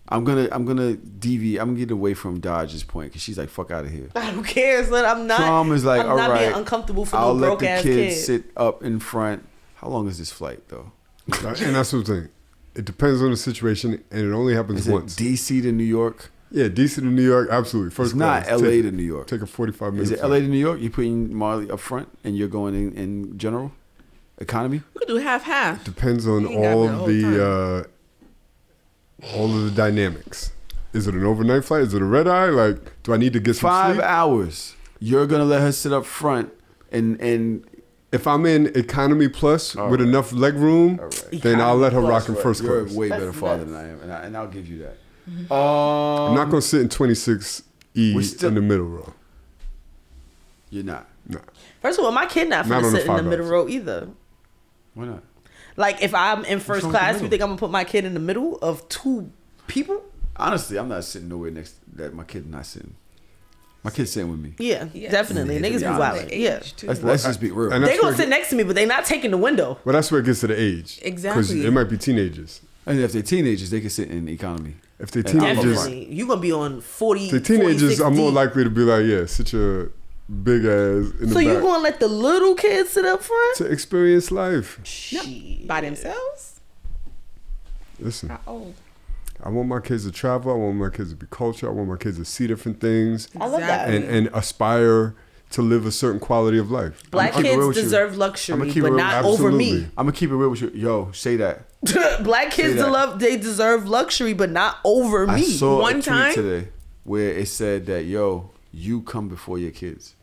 Speaker 1: I'm gonna deviate. I'm gonna get away from Dodge's point because she's like, "Fuck out of here."
Speaker 2: Who cares? I'm not.
Speaker 1: Trom is like,
Speaker 2: I'm
Speaker 1: all
Speaker 2: not
Speaker 1: right,
Speaker 2: being uncomfortable for
Speaker 1: I'll
Speaker 2: no
Speaker 1: let
Speaker 2: broke
Speaker 1: the
Speaker 2: ass
Speaker 1: kids
Speaker 2: kid.
Speaker 1: sit up in front. How long is this flight though?
Speaker 3: And that's what I'm saying. It depends on the situation, and it only happens once.
Speaker 1: DC to New York?
Speaker 3: Yeah, DC to New York, absolutely. First
Speaker 1: it's not
Speaker 3: class.
Speaker 1: LA to New York.
Speaker 3: Take a 45-minute
Speaker 1: Is it
Speaker 3: flight.
Speaker 1: LA to New York? You putting Marley up front, and you're going in general economy?
Speaker 8: We could do half.
Speaker 3: Depends on all of the dynamics. Is it an overnight flight? Is it a red eye? Like, do I need to get some
Speaker 1: 5
Speaker 3: sleep?
Speaker 1: hours. You're gonna let her sit up front, and
Speaker 3: if I'm in economy plus with enough leg room, then I'll let her rock in first
Speaker 1: you're
Speaker 3: class.
Speaker 1: a way better father than I am, and I'll give you that.
Speaker 3: I'm not gonna sit in 26E in the middle row.
Speaker 1: You're not.
Speaker 3: Nah.
Speaker 2: First of all, my kid not
Speaker 3: Not
Speaker 2: finna
Speaker 3: on the
Speaker 2: sit in the
Speaker 3: 5
Speaker 2: middle
Speaker 3: hours.
Speaker 2: row either.
Speaker 1: Why not?
Speaker 2: Like, if I'm in first
Speaker 1: wrong with the
Speaker 2: class, you
Speaker 1: middle?
Speaker 2: think I'm gonna put my kid in the middle of two people?
Speaker 1: Honestly, I'm not sitting nowhere next. That my kid's not sitting. My kid's sitting with me.
Speaker 2: Yeah, definitely.
Speaker 1: Yeah,
Speaker 2: Niggas be
Speaker 1: honest.
Speaker 2: wildin'. Yeah.
Speaker 1: Let's just be real.
Speaker 3: And
Speaker 2: They
Speaker 3: that's
Speaker 2: gonna
Speaker 3: where
Speaker 2: sit next to me, but they not taking the window.
Speaker 3: Well, that's where it gets to the age.
Speaker 8: Exactly.
Speaker 3: Because it might be teenagers.
Speaker 1: And if they're teenagers, they can sit in economy.
Speaker 3: If they're
Speaker 1: And I'm
Speaker 3: teenagers,
Speaker 2: Definitely. You gonna be on 40.
Speaker 3: the teenagers
Speaker 2: 46
Speaker 3: are more
Speaker 2: deep.
Speaker 3: likely to be like, yeah, sit your big ass in the
Speaker 2: So
Speaker 3: back
Speaker 2: you gonna let the little kids sit up front?
Speaker 3: to experience life.
Speaker 2: Shit.
Speaker 8: By themselves?
Speaker 3: Listen,
Speaker 8: How old?
Speaker 3: I want my kids to travel. I want my kids to be cultured. I want my kids to see different things
Speaker 2: I love that.
Speaker 3: and aspire to live a certain quality of life.
Speaker 2: Black
Speaker 1: keep it real
Speaker 2: kids
Speaker 1: with you.
Speaker 2: deserve
Speaker 1: I'ma
Speaker 2: luxury,
Speaker 1: keep it
Speaker 2: but
Speaker 1: real-
Speaker 2: not over me.
Speaker 1: I'm gonna keep it real with you. Yo, say that.
Speaker 2: Black kids
Speaker 1: Say that.
Speaker 2: they deserve luxury, but not over
Speaker 1: I
Speaker 2: me.
Speaker 1: saw
Speaker 8: One
Speaker 1: a tweet
Speaker 8: time?
Speaker 1: today where it said that you come before your kids.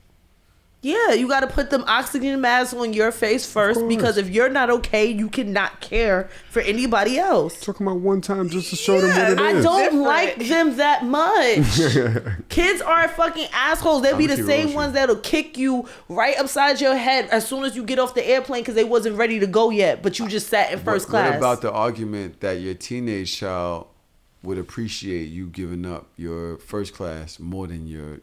Speaker 2: Yeah, you got to put them oxygen masks on your face first,
Speaker 3: course.
Speaker 2: because if you're not okay, you cannot care for anybody else.
Speaker 3: Talking about one time just to show them what it
Speaker 2: I
Speaker 3: is.
Speaker 2: don't
Speaker 8: Different.
Speaker 2: like them that much. Kids are fucking assholes. They'll be
Speaker 1: I'ma
Speaker 2: the
Speaker 1: keep it real
Speaker 2: same
Speaker 1: with
Speaker 2: ones
Speaker 1: you.
Speaker 2: that'll kick you right upside your head as soon as you get off the airplane because they wasn't ready to go yet, but you just sat in first class.
Speaker 1: What about the argument that your teenage child would appreciate you giving up your first class more than your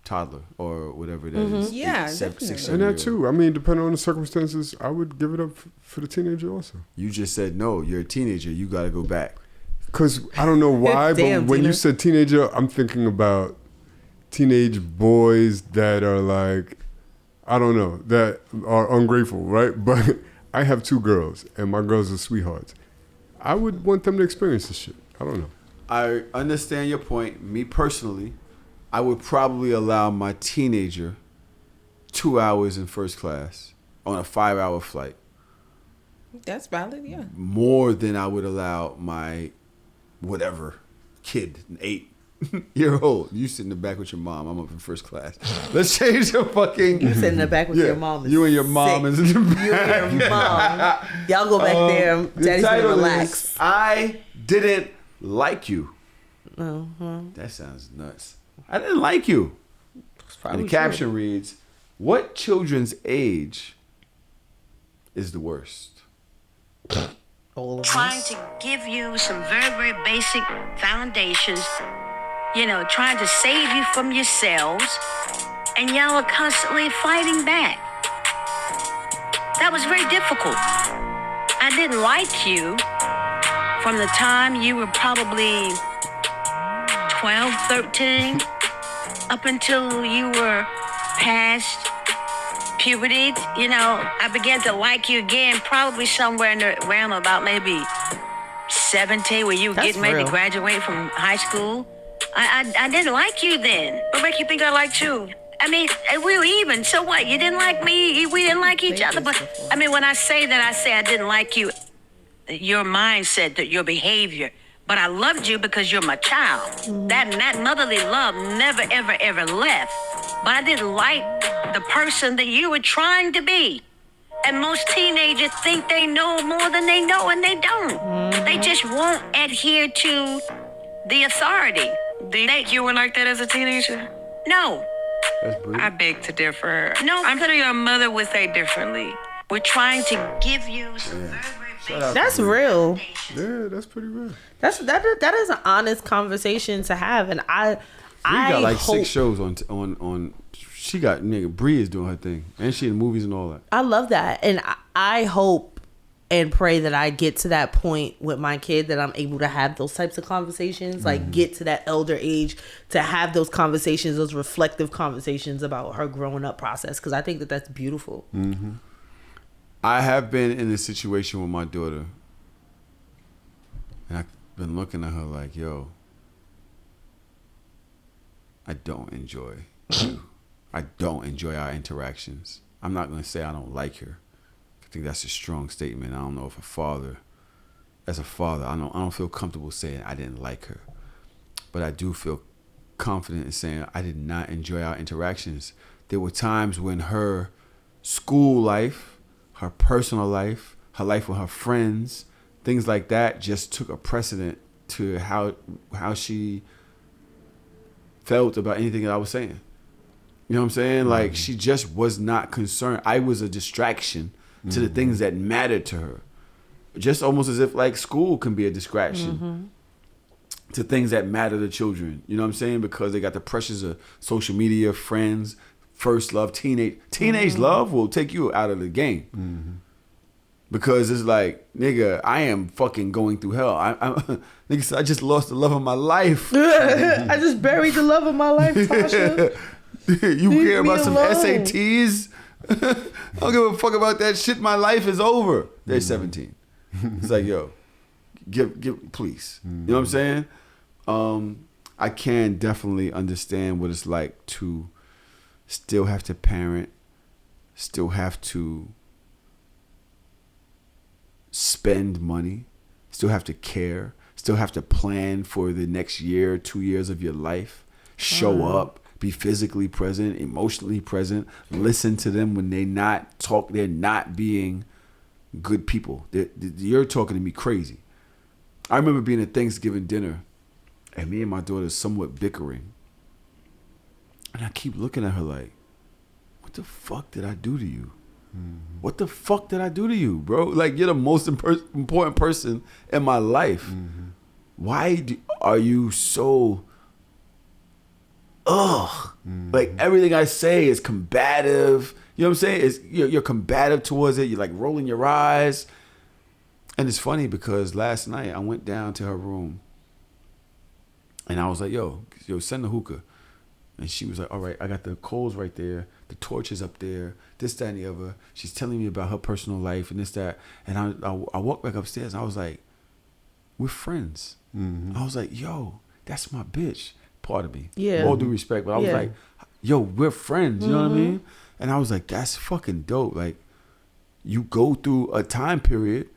Speaker 1: toddler or whatever that is?
Speaker 8: Yeah,
Speaker 1: 6,
Speaker 8: definitely.
Speaker 1: 7
Speaker 3: And that
Speaker 1: years old.
Speaker 3: too. I mean, depending on the circumstances, I would give it up for the teenager also.
Speaker 1: You just said no. You're a teenager. You got to go back.
Speaker 3: Because I don't know why,
Speaker 2: Damn,
Speaker 3: but when
Speaker 2: Tina.
Speaker 3: you said teenager, I'm thinking about teenage boys that are like, I don't know, that are ungrateful, right? But I have 2 girls, and my girls are sweethearts. I would want them to experience this shit. I don't know.
Speaker 1: I understand your point. Me personally, I would probably allow my teenager 2 hours in first class on a 5-hour flight
Speaker 8: That's valid, yeah.
Speaker 1: more than I would allow my whatever kid, 8-year-old. You sit in the back with your mom. I'm up in first class. Let's change your fucking.
Speaker 2: You sit in the back with your mom.
Speaker 1: You and your mom is in the back.
Speaker 2: You and your mom. Y'all go back there.
Speaker 1: The
Speaker 2: Daddy's gonna
Speaker 1: title
Speaker 2: relax.
Speaker 1: is I Didn't Like You.
Speaker 2: Uh-huh.
Speaker 1: That sounds nuts. I didn't like you. And the caption reads, "What children's age is the worst?"
Speaker 9: Trying to give you some very, very basic foundations, trying to save you from yourselves, and y'all are constantly fighting back. That was very difficult. I didn't like you from the time you were probably 12, 13, up until you were past puberty. I began to like you again probably somewhere in the realm about maybe 17, when you were getting ready to graduate from high school. I didn't like you then. What make you think I liked you? I mean, we were even. So what? You didn't like me. We didn't like each other. But I mean, when I say that, I say I didn't like you. Your mindset, that your behavior. But I loved you because you're my child. That motherly love never, ever, ever left. But I didn't like the person that you were trying to be. And most teenagers think they know more than they know, and they don't. They just won't adhere to the authority. Do you think you were like that as a teenager? No. I beg to differ. No, I'm sure your mother would say differently. We're trying to give you some very, very basic.
Speaker 2: That's real.
Speaker 3: Yeah, that's pretty real.
Speaker 2: That is an honest conversation to have, and I
Speaker 1: got like
Speaker 2: hope,
Speaker 1: 6 shows on. She got Bree is doing her thing, and she in movies and all that.
Speaker 2: I love that, and I hope and pray that I get to that point with my kid, that I'm able to have those types of conversations, like get to that elder age to have those conversations, those reflective conversations about her growing up process, because I think that that's beautiful.
Speaker 1: Mm-hmm. I have been in a situation with my daughter, and I've been looking at her like, yo, I don't enjoy you. I don't enjoy our interactions. I'm not going to say I don't like her. I think that's a strong statement. I don't know if as a father, I don't feel comfortable saying I didn't like her. But I do feel confident in saying I did not enjoy our interactions. There were times when her school life, her personal life, her life with her friends, things like that just took a precedent to how she felt about anything that I was saying. You know what I'm saying? Like, she just was not concerned. I was a distraction to the things that mattered to her. Just almost as if like school can be a distraction to things that matter to children. You know what I'm saying? Because they got the pressures of social media, friends, first love, teenage love will take you out of the game. Because it's like, nigga, I am fucking going through hell. Nigga said, I just lost the love of my life.
Speaker 2: I just buried the love of my life, Tasha.
Speaker 1: You care about some SATs? I don't give a fuck about that shit. My life is over. They're 17. It's like, yo, give, please. You know what I'm saying? I can definitely understand what it's like to still have to parent, still have to spend money, still have to care, still have to plan for the next year, 2 years of your life, show up, be physically present, emotionally present, listen to them when they're not being good people. You're talking to me crazy. I remember being at Thanksgiving dinner and me and my daughter somewhat bickering. And I keep looking at her like, what the fuck did I do to you? What the fuck did I do to you, bro? Like, you're the most important person in my life. Why are you so... like everything I say is combative. You know what I'm saying? You're combative towards it. You're like rolling your eyes. And it's funny because last night I went down to her room and I was like, yo, send the hookah. And she was like, all right, I got the coals right there, the torches up there, this, that, and the other. She's telling me about her personal life and this, that. And I walked back upstairs and I was like, we're friends. I was like, yo, that's my bitch. Part of me. Yeah. All due respect. But I was like, yo, we're friends. You know what I mean? And I was like, that's fucking dope. Like, you go through a time period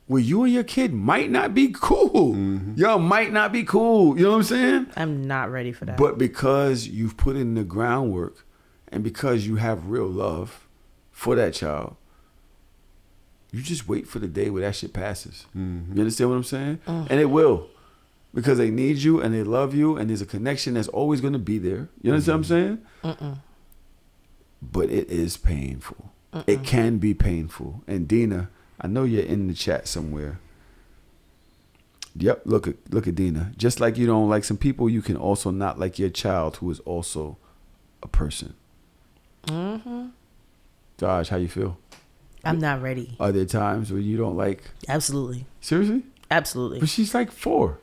Speaker 1: where you and your kid might not be cool. Y'all might not be cool. You know what I'm saying?
Speaker 2: I'm not ready for that.
Speaker 1: But because you've put in the groundwork and because you have real love for that child, you just wait for the day where that shit passes. You understand what I'm saying? And it will. Because they need you and they love you and there's a connection that's always going to be there. You understand what I'm saying? But it is painful. It can be painful. And Dina, I know you're in the chat somewhere. Yep, look at Dina. Just like you don't like some people, you can also not like your child who is also a person. Mm-hmm. Dodge, how you feel?
Speaker 2: I'm not ready.
Speaker 1: Are there times where you don't like?
Speaker 2: Absolutely.
Speaker 1: Seriously?
Speaker 2: Absolutely.
Speaker 1: But she's like 4.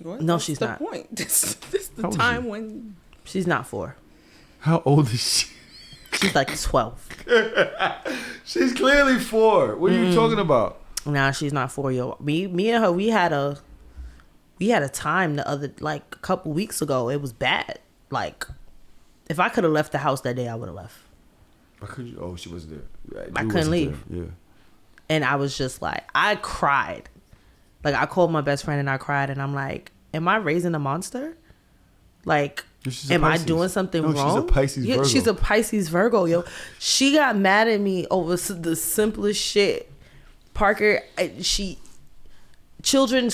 Speaker 8: What?
Speaker 2: No,
Speaker 8: That's
Speaker 2: she's
Speaker 8: the
Speaker 2: not.
Speaker 8: point. This the
Speaker 1: How old is
Speaker 8: time
Speaker 1: she?
Speaker 8: when
Speaker 2: She's not 4.
Speaker 1: How old is she?
Speaker 2: She's like 12.
Speaker 1: She's clearly 4. What are you talking about?
Speaker 2: Nah, she's not 4 year old. Me and her, we had a time a couple weeks ago. It was bad. Like, if I could have left the house that day, I would have left.
Speaker 1: Why couldn't you? Oh, she wasn't there.
Speaker 2: I couldn't leave.
Speaker 1: There. Yeah.
Speaker 2: And I was just like, I cried. Like, I called my best friend and I cried. And I'm like, am I raising a monster? Like, am I doing something wrong?
Speaker 1: She's a Pisces Virgo.
Speaker 2: She's a Pisces Virgo, yo. She got mad at me over the simplest shit. Parker, children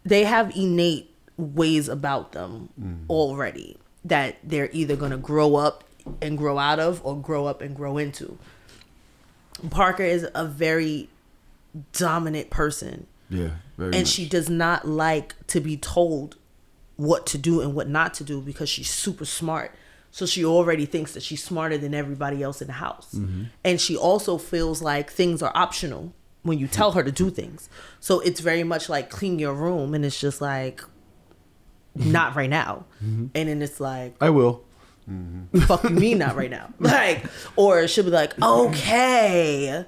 Speaker 2: they have innate ways about them already that they're either going to grow up and grow out of or grow up and grow into. Parker is a very dominant person.
Speaker 1: Yeah, very
Speaker 2: and
Speaker 1: much.
Speaker 2: she does not like to be told what to do and what not to do because she's super smart. So she already thinks that she's smarter than everybody else in the house. Mm-hmm. And she also feels like things are optional when you tell her to do things. So it's very much like clean your room. And it's just like, not right now. Mm-hmm. And then it's like,
Speaker 1: I will.
Speaker 2: Mm-hmm. Fuck you mean not right now? Like, or she'll be like, okay.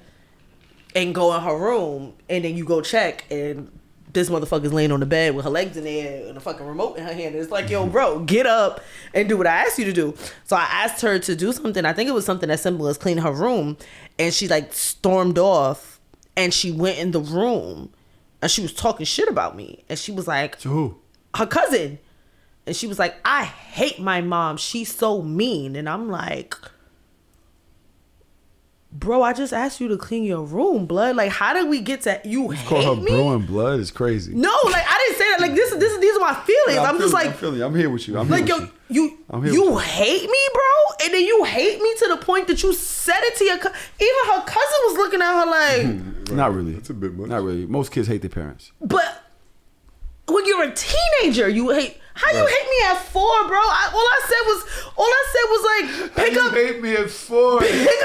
Speaker 2: And go in her room. And then you go check and this motherfucker's laying on the bed with her legs in the air and a fucking remote in her hand. It's like, yo, bro, get up and do what I asked you to do. So I asked her to do something. I think it was something as simple as clean her room. And she like stormed off and she went in the room and she was talking shit about me. And she was like,
Speaker 1: to who?
Speaker 2: Her cousin. And she was like, I hate my mom. She's so mean. And I'm like, bro, I just asked you to clean your room, blood. Like, how did we get to you hate
Speaker 1: call her
Speaker 2: me?
Speaker 1: bro and blood is crazy.
Speaker 2: No, like I didn't say that. Like these are my feelings.
Speaker 1: Yeah,
Speaker 2: I'm just like,
Speaker 1: I'm feeling you. I'm here with you. I'm
Speaker 2: like,
Speaker 1: here
Speaker 2: yo,
Speaker 1: with
Speaker 2: you hate me, bro, and then you hate me to the point that you said it to your even her cousin was looking at her like,
Speaker 1: right. Not really.
Speaker 3: That's a bit much.
Speaker 1: Not really. Most kids hate their parents.
Speaker 2: but when you're a teenager, you hate. How you hate me at 4, bro? All I said was like, pick up.
Speaker 1: You hate me at 4.
Speaker 2: Pick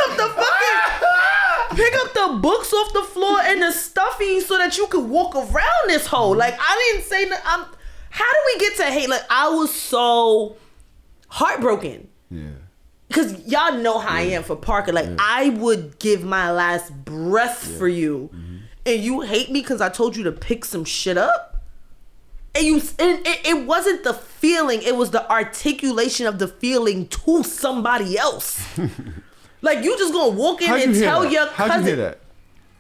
Speaker 2: up the books off the floor and the stuffing so that you could walk around this hole. Like, I didn't say that. How did we get to hate? Like, I was so heartbroken.
Speaker 1: Yeah.
Speaker 2: Because y'all know how I am for Parker. Like, I would give my last breath for you. Mm-hmm. And you hate me because I told you to pick some shit up? And it wasn't the feeling. It was the articulation of the feeling to somebody else. Like, you just gonna walk in and tell your cousin.
Speaker 1: How'd you hear that?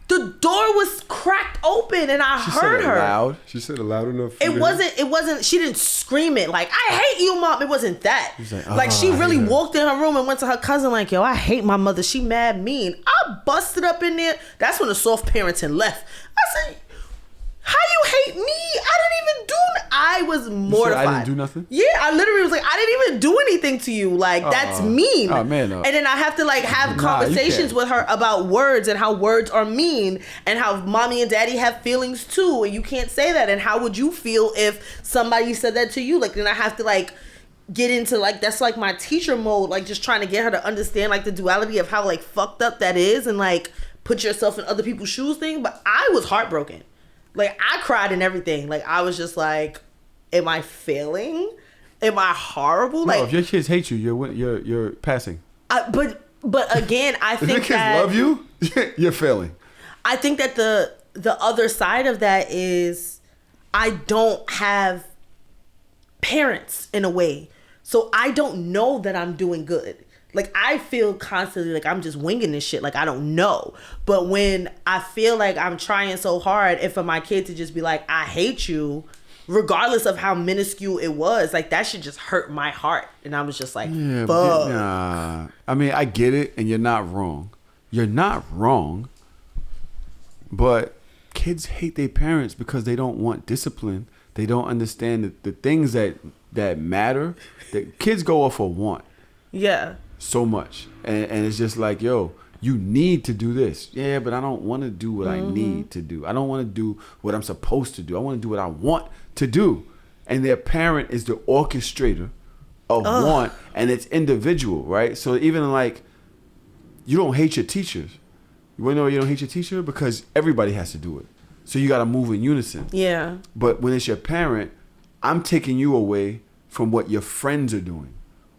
Speaker 2: The door was cracked open and I heard her.
Speaker 1: Loud.
Speaker 3: She said it loud enough.
Speaker 2: It wasn't, she didn't scream it like, I hate you, mom. It wasn't that. Like she really walked in her room and went to her cousin like, yo, I hate my mother. She mad mean. I busted up in there. That's when the soft parenting left. I said, how you hate me? I didn't even do. I was mortified.
Speaker 1: I didn't do nothing?
Speaker 2: Yeah, I literally was like, I didn't even do anything to you. Like, that's mean.
Speaker 1: Oh, man. No.
Speaker 2: And then I have to like have conversations with her about words and how words are mean and how mommy and daddy have feelings too. And you can't say that. And how would you feel if somebody said that to you? Like, then I have to like get into like, that's like my teacher mode. Like just trying to get her to understand like the duality of how like fucked up that is and like put yourself in other people's shoes thing. But I was heartbroken. Like, I cried and everything. Like, I was just like, am I failing? Am I horrible?
Speaker 1: No,
Speaker 2: like,
Speaker 1: if your kids hate you, you're passing.
Speaker 2: But again, I
Speaker 1: If
Speaker 2: think
Speaker 1: your kids
Speaker 2: that
Speaker 1: love you, you're failing.
Speaker 2: I think that the other side of that is I don't have parents in a way. So I don't know that I'm doing good. Like, I feel constantly like I'm just winging this shit. Like, I don't know. But when I feel like I'm trying so hard, and for my kid to just be like, I hate you, regardless of how minuscule it was, like, that should just hurt my heart. And I was just like, fuck.
Speaker 1: I mean, I get it, and you're not wrong. You're not wrong. But kids hate their parents because they don't want discipline. They don't understand the things that matter. That kids go off of want.
Speaker 2: Yeah.
Speaker 1: So much, and it's just like, yo, You need to do this. Yeah, but I don't want to do what I need to do. I don't want to do what I'm supposed to do. I want to do what I want to do. And their parent is the orchestrator of want, and it's individual, right? So even like, you don't hate your teachers. You want to know why you don't hate your teacher? Because everybody has to do it. So you got to move in unison.
Speaker 2: Yeah.
Speaker 1: But when it's your parent, I'm taking you away from what your friends are doing.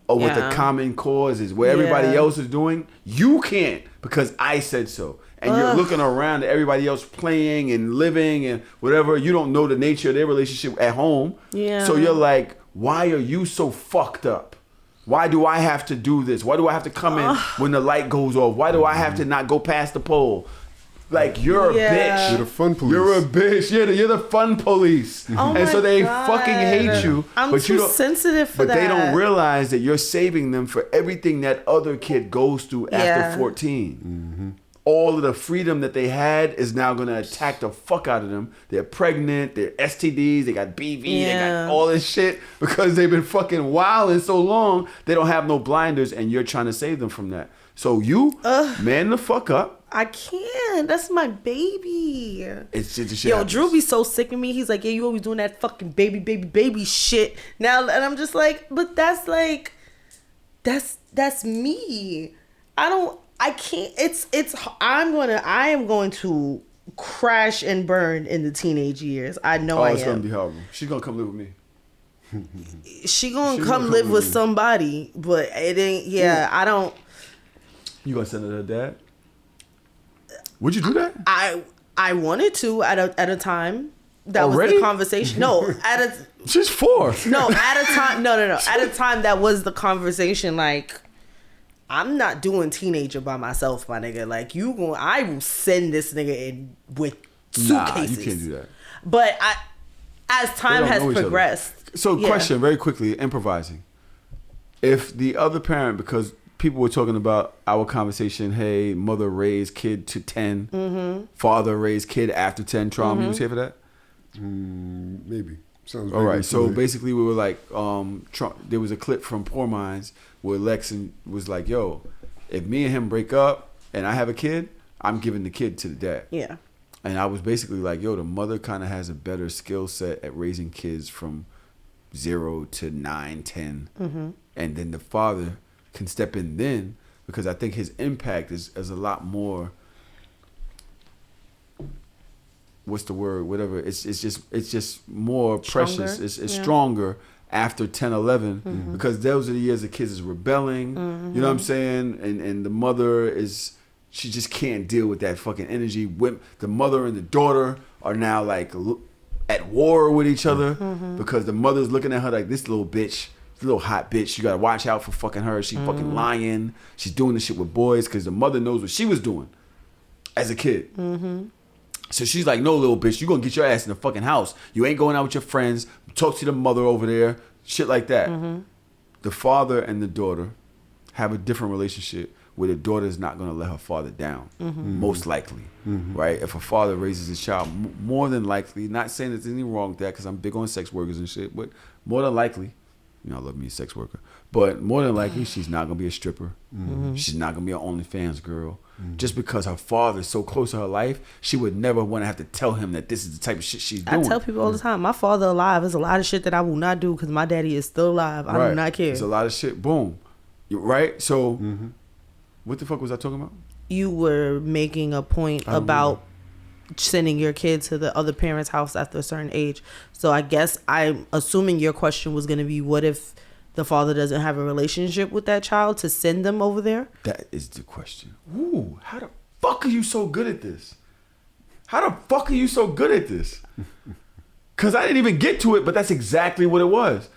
Speaker 1: Or what the common cause is, where everybody else is doing, you can't because I said so. And you're looking around at everybody else playing and living and whatever. You don't know the nature of their relationship at home. Yeah. So you're like, why are you so fucked up? Why do I have to do this? Why do I have to come in when the light goes off? Why do I have to not go past the pole? Like, you're a bitch.
Speaker 3: You're the fun police.
Speaker 1: You're a bitch. You're the fun police. And so they fucking hate you.
Speaker 2: I'm too sensitive for that.
Speaker 1: But they don't realize that you're saving them for everything that other kid goes through after 14. All of the freedom that they had is now going to attack the fuck out of them. They're pregnant. They're STDs. They got BV. They got all this shit because they've been fucking wilding so long. They don't have no blinders, and you're trying to save them from that. So you man the fuck up.
Speaker 2: I can't. That's my baby.
Speaker 1: It's just
Speaker 2: Yo, Drew be so sick of me. He's like, yeah, you always doing that fucking baby shit. Now, and I'm just like, but that's like, that's me. I can't. I am going to crash and burn in the teenage years. I know I am.
Speaker 1: It's gonna be horrible. She's gonna come live with me.
Speaker 2: She gonna come live with somebody, but it ain't. Yeah, I don't.
Speaker 1: You gonna send her to her dad? Would you do that?
Speaker 2: I wanted to at a time. That
Speaker 1: Already?
Speaker 2: was the conversation. No,
Speaker 1: she's 4.
Speaker 2: No, at a time. No. At a time that was the conversation. Like, I'm not doing teenager by myself, my nigga. Like, I will send this nigga in with suitcases.
Speaker 1: Nah, you can't do that.
Speaker 2: But as time has progressed.
Speaker 1: So, question very quickly, improvising. If the other parent, because people were talking about our conversation, hey, mother raised kid to 10, father raised kid after 10, trauma. You was here for that?
Speaker 3: Maybe. Sounds
Speaker 1: all right. So basically we were like, there was a clip from Poor Minds where Lex was like, yo, if me and him break up and I have a kid, I'm giving the kid to the dad. Yeah. And I was basically like, yo, the mother kind of has a better skill set at raising kids from 0 to 9, 10. And then the father can step in then, because I think his impact is a lot more, what's the word, whatever, it's just more stronger. Precious, it's stronger after 10, 11, because those are the years the kids is rebelling, you know what I'm saying, and the mother she just can't deal with that fucking energy. The mother and the daughter are now like at war with each other, because the mother's looking at her like, this little bitch, little hot bitch, you gotta watch out for fucking her. She fucking lying. She's doing this shit with boys, because the mother knows what she was doing as a kid. So she's like, no, little bitch, you gonna get your ass in the fucking house. You ain't going out with your friends. Talk to the mother over there. Shit like that. The father and the daughter have a different relationship where the daughter is not gonna let her father down. Most likely, right? If a father raises his child, more than likely, not saying there's anything wrong with that, because I'm big on sex workers and shit, but more than likely, you know, I love me a sex worker, but more than likely, she's not gonna be a stripper. She's not gonna be an OnlyFans girl. Just because her father is so close to her life, she would never want to have to tell him that this is the type of shit she's doing.
Speaker 2: I tell people all the time, my father alive. There's a lot of shit that I will not do because my daddy is still alive. I do not care.
Speaker 1: There's a lot of shit. Boom. Right? So, what the fuck was I talking about?
Speaker 2: You were making a point about sending your kid to the other parent's house after a certain age. So I guess I'm assuming your question was going to be, what if the father doesn't have a relationship with that child to send them over there?
Speaker 1: That is the question. Ooh, how the fuck are you so good at this? How the fuck are you so good at this? Because I didn't even get to it, but that's exactly what it was.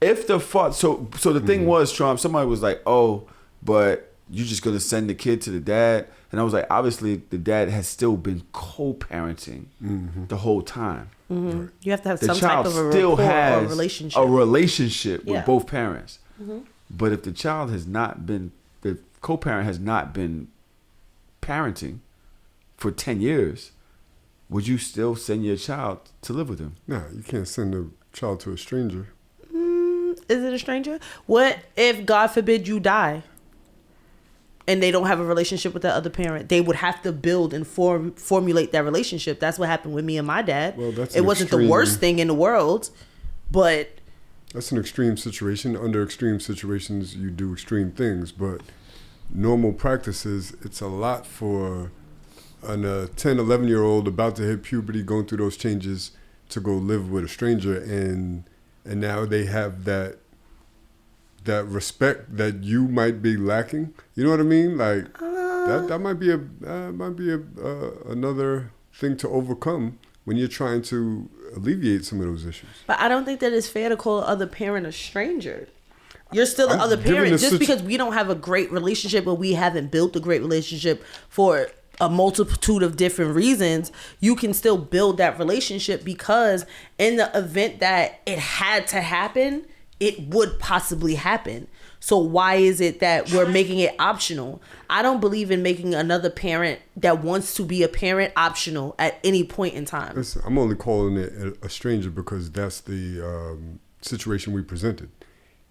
Speaker 1: If the father, so the thing was, Trump, somebody was like, oh, but you're just going to send the kid to the dad? And I was like, obviously, the dad has still been co-parenting the whole time.
Speaker 2: You have to have
Speaker 1: the
Speaker 2: some
Speaker 1: child
Speaker 2: type of a
Speaker 1: still
Speaker 2: rapport
Speaker 1: has
Speaker 2: or relationship.
Speaker 1: A relationship with both parents. But if the child has not been, the co-parent has not been parenting for 10 years, would you still send your child to live with him?
Speaker 3: No, you can't send a child to a stranger.
Speaker 2: Is it a stranger? What if, God forbid, you die? and they don't have a relationship with that other parent, they would have to build and formulate that relationship. That's what happened with me and my dad.
Speaker 3: Well, that's
Speaker 2: it wasn't the worst thing in the world, but
Speaker 3: that's an extreme situation. Under extreme situations, you do extreme things, but normal practices, it's a lot for a 10, 11-year-old about to hit puberty, going through those changes, to go live with a stranger, and now they have that respect that you might be lacking. You know what I mean? Like that might be another thing to overcome when you're trying to alleviate some of those issues.
Speaker 2: But I don't think that it's fair to call the other parent a stranger. You're still the other parent just because we don't have a great relationship or we haven't built a great relationship for a multitude of different reasons. You can still build that relationship because in the event that it had to happen, it would possibly happen. So why is it that we're making it optional? I don't believe in making another parent that wants to be a parent optional at any point in time.
Speaker 3: Listen, I'm only calling it a stranger because that's the situation we presented.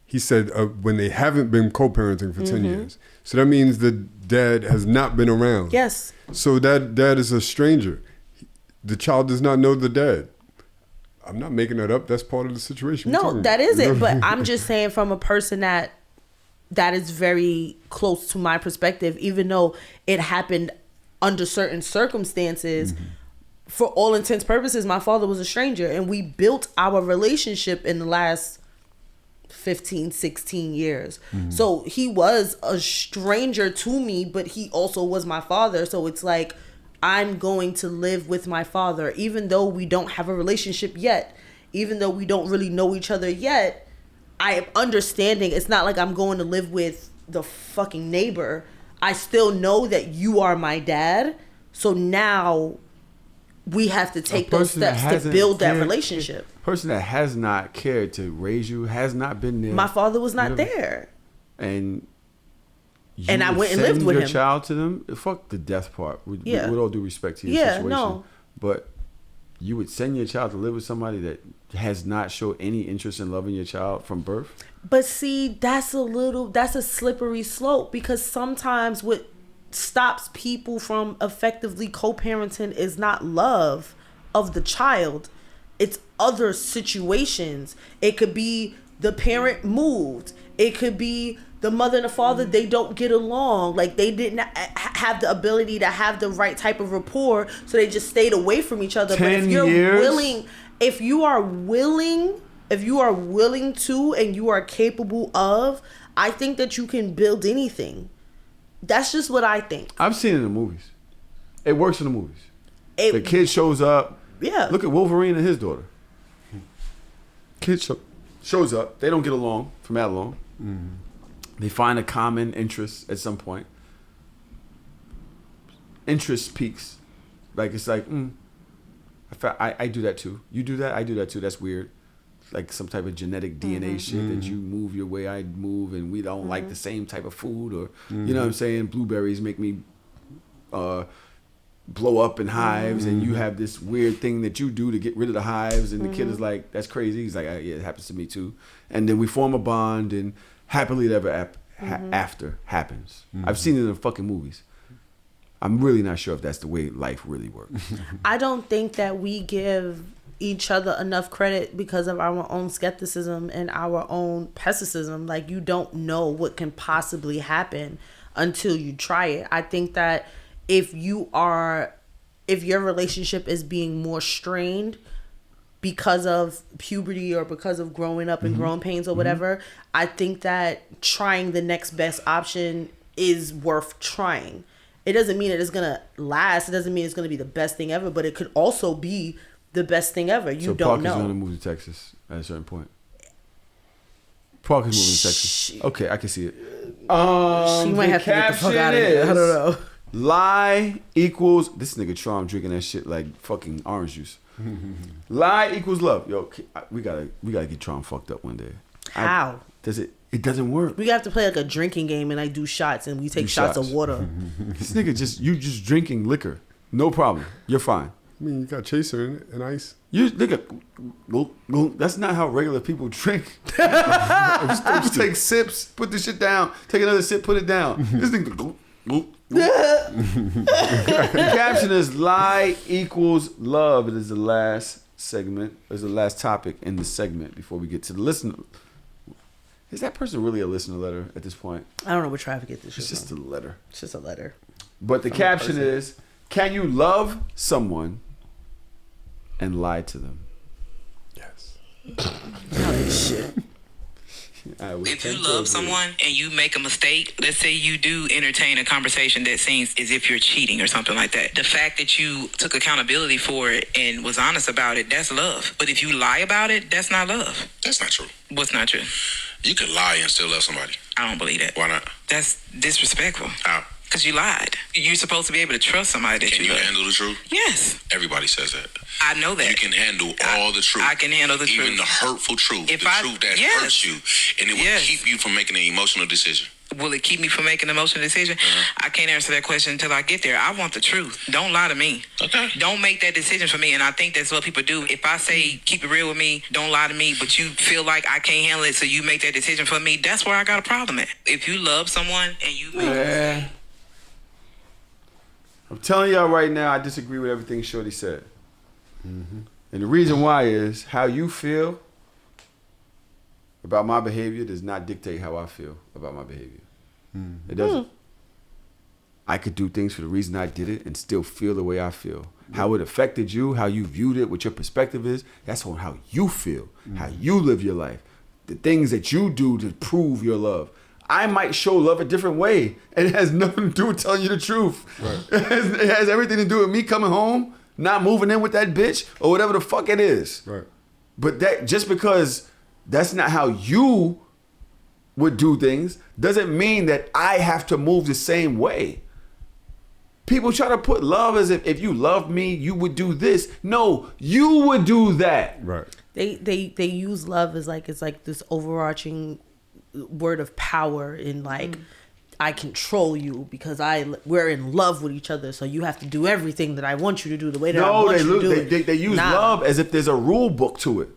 Speaker 3: He said when they haven't been co-parenting for 10 years. So that means the dad has not been around.
Speaker 2: Yes.
Speaker 3: So that dad is a stranger. The child does not know the dad. I'm not making that up. That's part of the situation.
Speaker 2: No, that is it. But I'm just saying from a person that is very close to my perspective, even though it happened under certain circumstances, for all intents purposes, my father was a stranger. And we built our relationship in the last 15, 16 years. So he was a stranger to me, but he also was my father. So it's like, I'm going to live with my father, even though we don't have a relationship yet, even though we don't really know each other yet. I am understanding. It's not like I'm going to live with the fucking neighbor. I still know that you are my dad. So now we have to take those steps to build that relationship.
Speaker 1: Person that has not cared to raise you, has not been there.
Speaker 2: My father was not there.
Speaker 1: And
Speaker 2: I went and lived with
Speaker 1: your
Speaker 2: him.
Speaker 1: child to them. Fuck the death part. With all due respect to your situation.
Speaker 2: No.
Speaker 1: But you would send your child to live with somebody that has not showed any interest in loving your child from birth.
Speaker 2: But see, that's a slippery slope, because sometimes what stops people from effectively co-parenting is not love of the child. It's other situations. It could be the parent moved. It could be the mother and the father, they don't get along. Like, they didn't have the ability to have the right type of rapport, so they just stayed away from each other.
Speaker 1: 10
Speaker 2: but if you're
Speaker 1: years?
Speaker 2: willing, if you are willing to, and you are capable of, I think that you can build anything. That's just what I think.
Speaker 1: I've seen it in the movies. It works in the movies. The kid shows up.
Speaker 2: Yeah.
Speaker 1: Look at Wolverine and his daughter. Kid shows up. They don't get along from that long. They find a common interest at some point. Interest peaks. Like, it's like, I do that too. You do that? I do that too. That's weird. Like some type of genetic DNA shit that you move your way, I move, and we don't like the same type of food, or you know what I'm saying? Blueberries make me blow up in hives, and you have this weird thing that you do to get rid of the hives, and the kid is like, that's crazy. He's like, yeah, it happens to me too. And then we form a bond, and happily ever after happens. I've seen it in the fucking movies. I'm really not sure if that's the way life really works.
Speaker 2: I don't think that we give each other enough credit because of our own skepticism and our own pessimism. Like, you don't know what can possibly happen until you try it. I think that if your relationship is being more strained because of puberty or because of growing up and growing pains or whatever, I think that trying the next best option is worth trying. It doesn't mean that it's going to last. It doesn't mean it's going to be the best thing ever, but it could also be the best thing ever. You don't know.
Speaker 1: So Parker's going to move to Texas at a certain point. Parker's moving to Texas. Okay, I can see it.
Speaker 2: She might have to get the fuck out of here. I don't know.
Speaker 1: Lie equals... This nigga Tron drinking that shit like fucking orange juice. Lie equals love. Yo, we gotta get Tron fucked up one day.
Speaker 2: How?
Speaker 1: It doesn't work.
Speaker 2: We have to play like a drinking game, and I do shots, and we take shots of water.
Speaker 1: This nigga you just drinking liquor. No problem. You're fine.
Speaker 3: I mean, you got chaser in it and ice.
Speaker 1: You nigga, that's not how regular people drink. Just take sips, put the shit down, take another sip, put it down. This nigga. The caption is lie equals love. It is the last segment. It's the last topic in the segment before we get to the listener. Is that person really a listener letter at this point?
Speaker 2: I don't know what traffic get this shit.
Speaker 1: It's just a letter.
Speaker 2: It's just a letter.
Speaker 1: But the caption is, can you love someone and lie to them?
Speaker 3: Yes.
Speaker 2: Shit.
Speaker 4: If you love someone and you make a mistake, let's say you do entertain a conversation that seems as if you're cheating or something like that. The fact that you took accountability for it and was honest about it, that's love. But if you lie about it, that's not love.
Speaker 6: That's not true.
Speaker 4: What's not true?
Speaker 6: You can lie and still love somebody.
Speaker 4: I don't believe that.
Speaker 6: Why not?
Speaker 4: That's disrespectful.
Speaker 6: How?
Speaker 4: Because you lied. You're supposed to be able to trust somebody that
Speaker 6: Can you
Speaker 4: love.
Speaker 6: handle the truth?
Speaker 4: Yes.
Speaker 6: Everybody says that.
Speaker 4: I know that.
Speaker 6: You can handle all the truth.
Speaker 4: I can handle the truth.
Speaker 6: Even the hurtful truth.
Speaker 4: If
Speaker 6: the truth that hurts you. And it will keep you from making an emotional decision.
Speaker 4: Will it keep me from making an emotional decision? I can't answer that question until I get there. I want the truth. Don't lie to me.
Speaker 6: Okay.
Speaker 4: Don't make that decision for me. And I think that's what people do. If I say, keep it real with me, don't lie to me, but you feel like I can't handle it, so you make that decision for me, that's where I got a problem at. If you love someone and you make
Speaker 1: I'm telling y'all right now, I disagree with everything Shorty said. Mm-hmm. And the reason why is how you feel about my behavior does not dictate how I feel about my behavior. It doesn't. I could do things for the reason I did it and still feel the way I feel. How it affected you, how you viewed it, what your perspective is, that's on how you feel, how you live your life, the things that you do to prove your love. I might show love a different way, and it has nothing to do with telling you the truth. Right. It has everything to do with me coming home, not moving in with that bitch, or whatever the fuck it is.
Speaker 3: Right.
Speaker 1: But that just because that's not how you would do things doesn't mean that I have to move the same way. People try to put love as if you loved me, you would do this. No, you would do that.
Speaker 3: Right.
Speaker 2: They use love as like, it's like this overarching word of power in like, I control you because we're in love with each other, so you have to do everything that I want you to do the way that I want you to do it.
Speaker 1: They use love as if there's a rule book to it.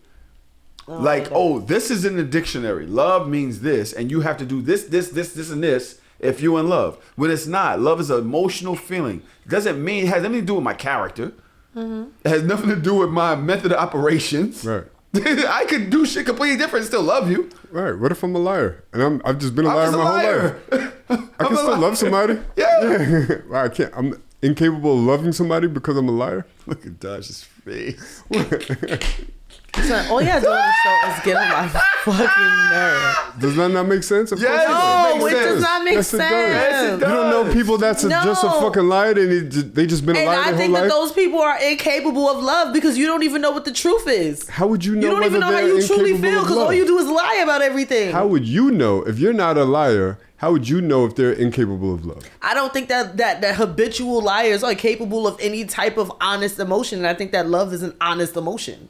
Speaker 1: This is in the dictionary. Love means this, and you have to do this, and this if you're in love. When it's not. Love is an emotional feeling. It doesn't mean it has anything to do with my character. It has nothing to do with my method of operations.
Speaker 3: Right.
Speaker 1: I could do shit completely different and still love you.
Speaker 3: Right. What if I'm a liar? And I've just been a liar my whole life. I can still love somebody.
Speaker 1: Yeah.
Speaker 3: I can't. I'm incapable of loving somebody because I'm a liar.
Speaker 1: Look at Dodge's face.
Speaker 2: Son, all you have to do on the show is get on my fucking nerve.
Speaker 3: Does that not make sense? Of course it
Speaker 2: No,
Speaker 3: does.
Speaker 2: it does not make
Speaker 3: Yes, it
Speaker 2: sense.
Speaker 3: does.
Speaker 1: Yes, it
Speaker 3: You don't know people that's just a fucking liar and they just been a
Speaker 2: And
Speaker 3: liar
Speaker 2: I
Speaker 3: their
Speaker 2: think
Speaker 3: whole
Speaker 2: that
Speaker 3: life?
Speaker 2: those people are incapable of love because you don't even know what the truth is.
Speaker 3: How would you know
Speaker 2: You don't even know how
Speaker 3: whether
Speaker 2: you
Speaker 3: they're
Speaker 2: truly
Speaker 3: incapable
Speaker 2: feel
Speaker 3: of
Speaker 2: because all
Speaker 3: love?
Speaker 2: you do is lie about everything.
Speaker 3: How would you know if you're not a liar? How would you know if they're incapable of love?
Speaker 2: I don't think that habitual liars are capable of any type of honest emotion. And I think that love is an honest emotion.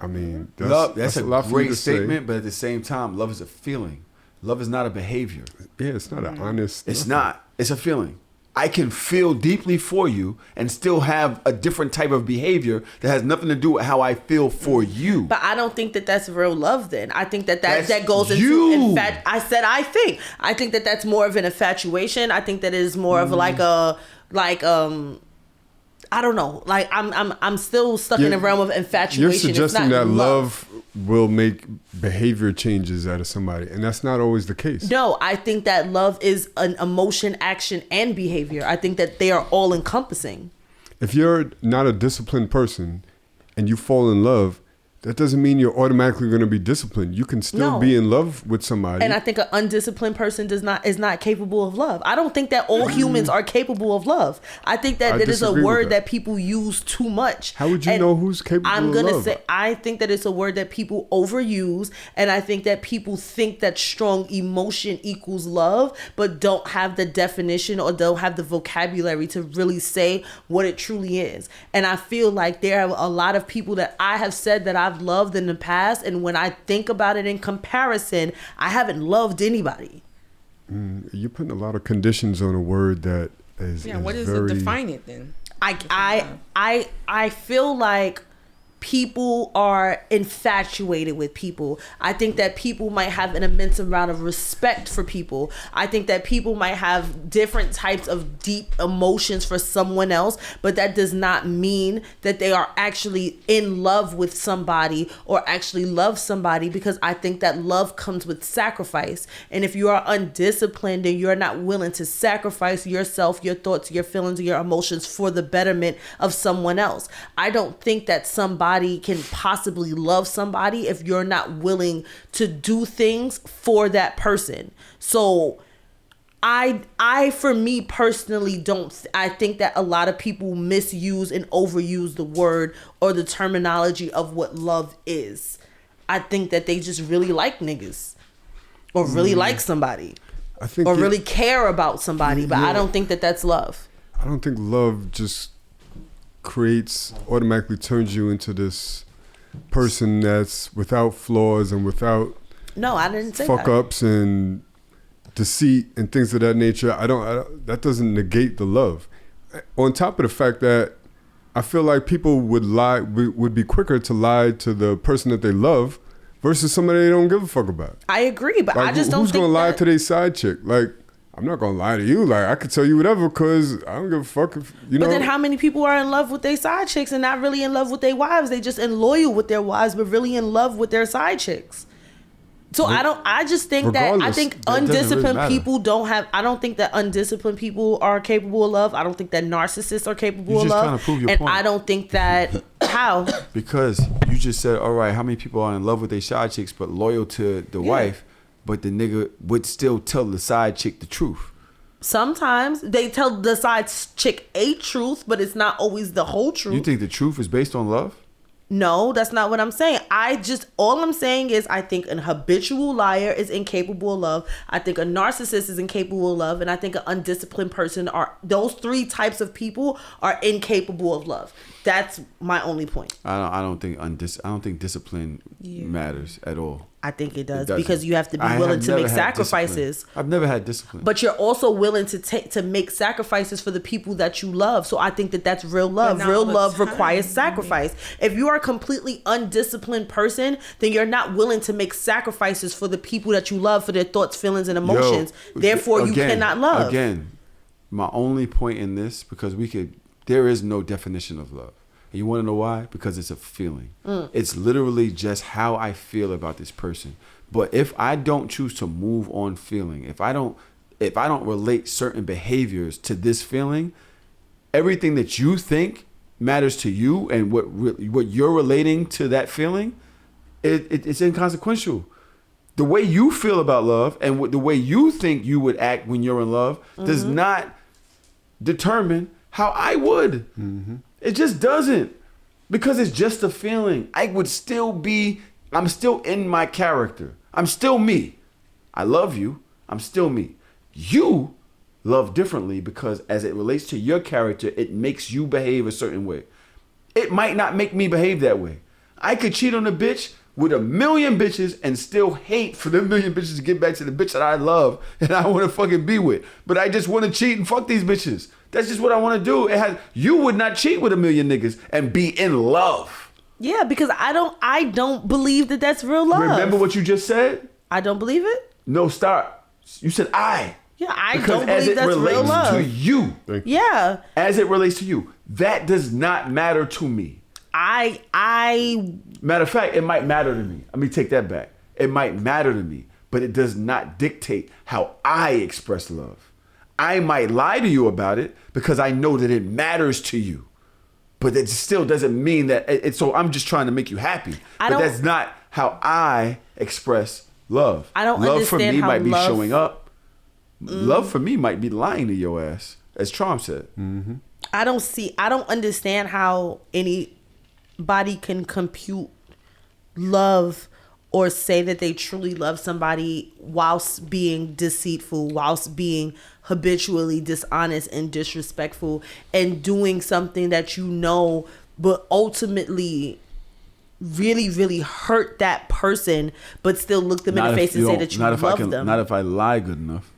Speaker 3: I mean,
Speaker 1: That's a
Speaker 3: lot for you
Speaker 1: great
Speaker 3: to say.
Speaker 1: statement, but at the same time, love is a feeling. Love is not a behavior.
Speaker 3: Yeah, it's not an honest.
Speaker 1: It's not. It's a feeling. I can feel deeply for you and still have a different type of behavior that has nothing to do with how I feel for you.
Speaker 2: But I don't think that that's real love then. I think that goes
Speaker 1: you.
Speaker 2: into I think that that's more of an infatuation. I think that is more of like I don't know. Like I'm still stuck in the realm of infatuation.
Speaker 3: You're suggesting that
Speaker 2: love
Speaker 3: will make behavior changes out of somebody, and that's not always the case.
Speaker 2: No, I think that love is an emotion, action, and behavior. I think that they are all encompassing.
Speaker 3: If you're not a disciplined person and you fall in love, that doesn't mean you're automatically going to be disciplined. You can still be in love with somebody.
Speaker 2: And I think an undisciplined person is not capable of love. I don't think that all humans are capable of love. I think that it is a word that people use too much.
Speaker 3: How would you know who's capable of love?
Speaker 2: I think that it's a word that people overuse, and I think that people think that strong emotion equals love, but don't have the definition or don't have the vocabulary to really say what it truly is. And I feel like there are a lot of people that I have said that I've loved in the past, and when I think about it in comparison, I haven't loved anybody.
Speaker 3: You're putting a lot of conditions on a word that is
Speaker 8: what does
Speaker 3: very...
Speaker 8: it define it then?
Speaker 2: I feel like people are infatuated with people. I think that people might have an immense amount of respect for people. I think that people might have different types of deep emotions for someone else, but that does not mean that they are actually in love with somebody or actually love somebody, because I think that love comes with sacrifice. And if you are undisciplined and you're not willing to sacrifice yourself, your thoughts, your feelings, your emotions for the betterment of someone else, I don't think that somebody can possibly love somebody if you're not willing to do things for that person. So I for me personally I think that a lot of people misuse and overuse the word or the terminology of what love is. I think that they just really like niggas or really like somebody or really care about somebody, but I don't think that that's love.
Speaker 3: I don't think love just automatically turns you into this person that's without flaws and without
Speaker 2: I didn't say
Speaker 3: fuck ups and deceit and things of that nature. I don't that doesn't negate the love. On top of the fact that I feel like people would be quicker to lie to the person that they love versus somebody they don't give a fuck about.
Speaker 2: I agree, but
Speaker 3: like,
Speaker 2: I just don't think
Speaker 3: who's gonna lie to their side chick? Like, I'm not gonna lie to you. Like, I could tell you whatever because I don't give a fuck if you know.
Speaker 2: But then how many people are in love with their side chicks and not really in love with their wives? They just loyal with their wives, but really in love with their side chicks. So I just think I think undisciplined people don't have, I don't think that undisciplined people are capable of love. I don't think that narcissists are capable of love. Prove your point. I don't think that, how?
Speaker 1: Because you just said, all right, how many people are in love with their side chicks but loyal to the wife, but the nigga would still tell the side chick the truth?
Speaker 2: Sometimes they tell the side chick a truth, but it's not always the whole truth.
Speaker 1: You think the truth is based on love?
Speaker 2: No, that's not what I'm saying. All I'm saying is I think an habitual liar is incapable of love. I think a narcissist is incapable of love. And I think an undisciplined person those three types of people are incapable of love. That's my only point.
Speaker 1: I don't think discipline matters at all.
Speaker 2: I think it does because you have to be willing to make sacrifices.
Speaker 1: Discipline. I've never had discipline.
Speaker 2: But you're also willing to make sacrifices for the people that you love. So I think that that's real love. Real love requires sacrifice. If you are a completely undisciplined person, then you're not willing to make sacrifices for the people that you love, for their thoughts, feelings, and emotions. Therefore, you cannot love.
Speaker 1: Again, my only point in this, because there is no definition of love. And you want to know why? Because it's a feeling. It's literally just how I feel about this person. But if I don't choose to move on feeling, if I don't relate certain behaviors to this feeling, everything that you think matters to you and what you're relating to that feeling, it's inconsequential. The way you feel about love and the way you think you would act when you're in love does not determine how I would. It just doesn't, because it's just a feeling. I'm still in my character. I'm still me. I love you. I'm still me. You love differently because as it relates to your character, it makes you behave a certain way. It might not make me behave that way. I could cheat on a bitch with 1 million bitches and still hate for them 1 million bitches to get back to the bitch that I love and I want to fucking be with. But I just want to cheat and fuck these bitches. That's just what I want to do. You would not cheat with 1 million niggas and be in love.
Speaker 2: Yeah, because I don't believe that that's real love.
Speaker 1: Remember what you just said?
Speaker 2: I don't believe it.
Speaker 1: No, stop. You said I.
Speaker 2: Yeah, I don't believe that's real love.
Speaker 1: As it relates to you.
Speaker 2: Yeah.
Speaker 1: As it relates to you. That does not matter to me. Matter of fact, it might matter to me. Let me take that back. It might matter to me, but it does not dictate how I express love. I might lie to you about it because I know that it matters to you. But it still doesn't mean that so I'm just trying to make you happy. But that's not how I express love.
Speaker 2: I don't
Speaker 1: love for me
Speaker 2: how
Speaker 1: might be
Speaker 2: love...
Speaker 1: showing up. Love for me might be lying to your ass, as Trump said.
Speaker 2: I don't understand how anybody can compute love or say that they truly love somebody whilst being deceitful, whilst being habitually dishonest and disrespectful and doing something that you know, but ultimately really, really hurt that person, but still look them in the face and say that you love them.
Speaker 1: Not if I lie good enough.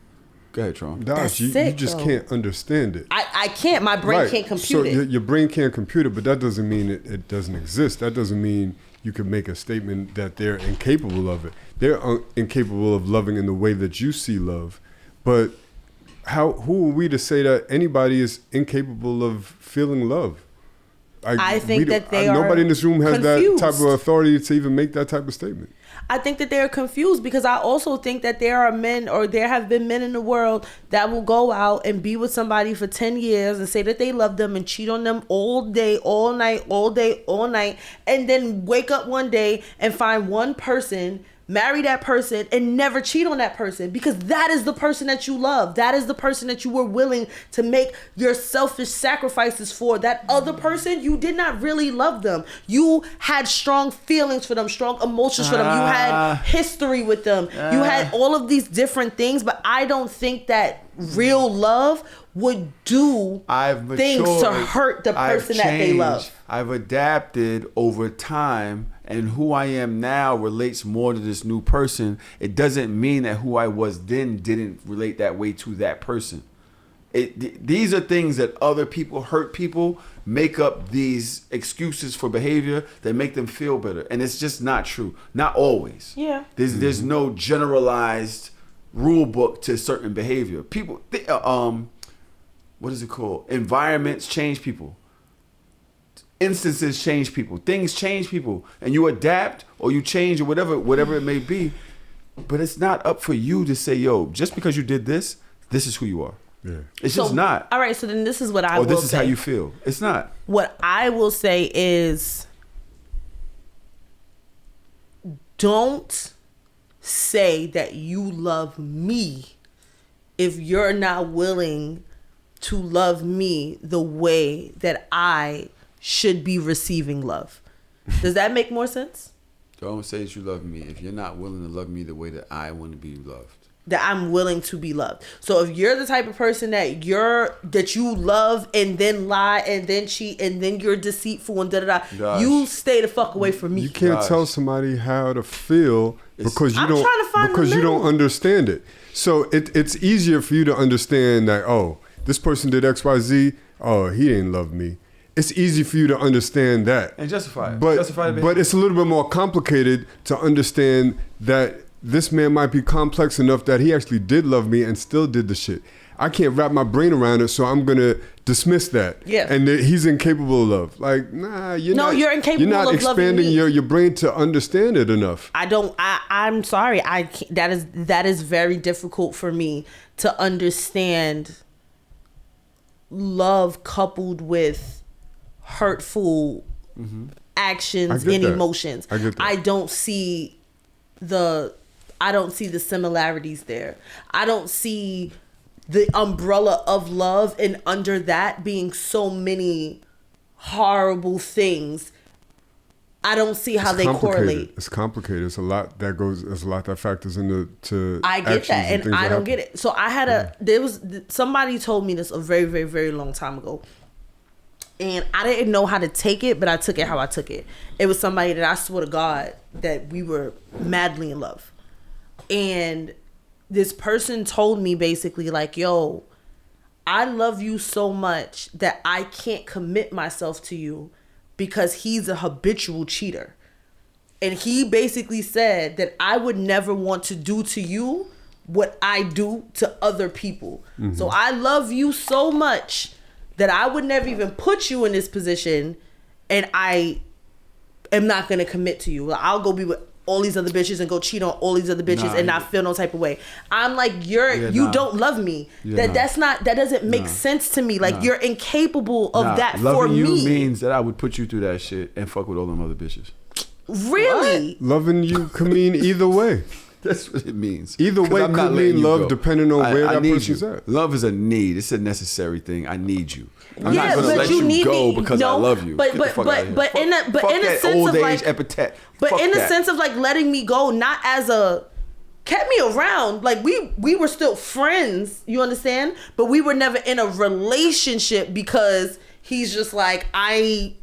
Speaker 1: Go ahead, Tron.
Speaker 3: Dash, you just can't understand it.
Speaker 2: I can't. My brain can't compute it.
Speaker 3: So your brain can't compute it, but that doesn't mean it doesn't exist. That doesn't mean you can make a statement that they're incapable of it. They're incapable of loving in the way that you see love. But who are we to say that anybody is incapable of feeling love?
Speaker 2: I think that they are
Speaker 3: nobody in this room has
Speaker 2: confused.
Speaker 3: that type of authority to even make that type of statement.
Speaker 2: I think that they're confused because I also think that there are men, or there have been men in the world that will go out and be with somebody for 10 years and say that they love them and cheat on them all day, all night, all day, all night, and then wake up one day and find one person, marry that person, and never cheat on that person, because that is the person that you love. That is the person that you were willing to make your selfish sacrifices for. That other person, you did not really love them. You had strong feelings for them, strong emotions for them. You had history with them. You had all of these different things, but I don't think that real love would do things to hurt the person that they love.
Speaker 1: I've adapted over time, and who I am now relates more to this new person. It doesn't mean that who I was then didn't relate that way to that person. These are things that other people, hurt people, make up these excuses for behavior that make them feel better. And it's just not true. Not always.
Speaker 2: Yeah.
Speaker 1: There's no generalized rule book to certain behavior. People, what is it called? Environments change people. Instances change people. Things change people, and you adapt or you change or whatever it may be. But it's not up for you to say, "Yo, just because you did this, this is who you are." Yeah. It's just not.
Speaker 2: All right, so then this is what I will say.
Speaker 1: Or this is how you feel. It's not.
Speaker 2: What I will say is, don't say that you love me if you're not willing to love me the way that I should be receiving love. Does that make more sense?
Speaker 1: Don't say that you love me if you're not willing to love me the way that I want to be loved.
Speaker 2: That I'm willing to be loved. So if you're the type of person that you love and then lie and then cheat and then you're deceitful and you stay the fuck away from me.
Speaker 3: You can't tell somebody how to feel because you don't understand it. So it's easier for you to understand that, oh, this person did XYZ, oh, he didn't love me. It's easy for you to understand that.
Speaker 1: And justify it.
Speaker 3: But it's a little bit more complicated to understand that this man might be complex enough that he actually did love me and still did the shit. I can't wrap my brain around it, so I'm going to dismiss that.
Speaker 2: Yeah.
Speaker 3: And that he's incapable of love. Like, nah, you're not
Speaker 2: incapable of
Speaker 3: expanding your brain to understand it enough.
Speaker 2: I'm sorry. That is very difficult for me to understand love coupled with hurtful actions and emotions.
Speaker 3: I get that.
Speaker 2: I don't see the similarities there. I don't see the umbrella of love, and under that being so many horrible things. I don't see how they correlate.
Speaker 3: It's complicated. There's a lot that factors into
Speaker 2: I get that, and I don't get it. So I had somebody told me this a very, very, very long time ago. And I didn't know how to take it, but I took it how I took it. It was somebody that I swear to God that we were madly in love. And this person told me basically like, yo, I love you so much that I can't commit myself to you because he's a habitual cheater. And he basically said that I would never want to do to you what I do to other people. Mm-hmm. So I love you so much that I would never even put you in this position, and I am not going to commit to you. I'll go be with all these other bitches and go cheat on all these other bitches and not feel no type of way. I'm like, you don't love me. That doesn't make sense to me. Like, you're incapable of that for me.
Speaker 1: Loving you means that I would put you through that shit and fuck with all them other bitches.
Speaker 2: Really?
Speaker 3: What? Loving you can mean either way.
Speaker 1: That's what it means.
Speaker 3: Either way could mean love depending on where that person's at.
Speaker 1: Love is a need. It's a necessary thing. I need you. I'm
Speaker 2: not
Speaker 1: going to let you go because I love you.
Speaker 2: But in a sense of like
Speaker 1: epithet.
Speaker 2: But in the sense of like letting me go, not as a kept me around. Like we were still friends, you understand? But we were never in a relationship because he's just like, I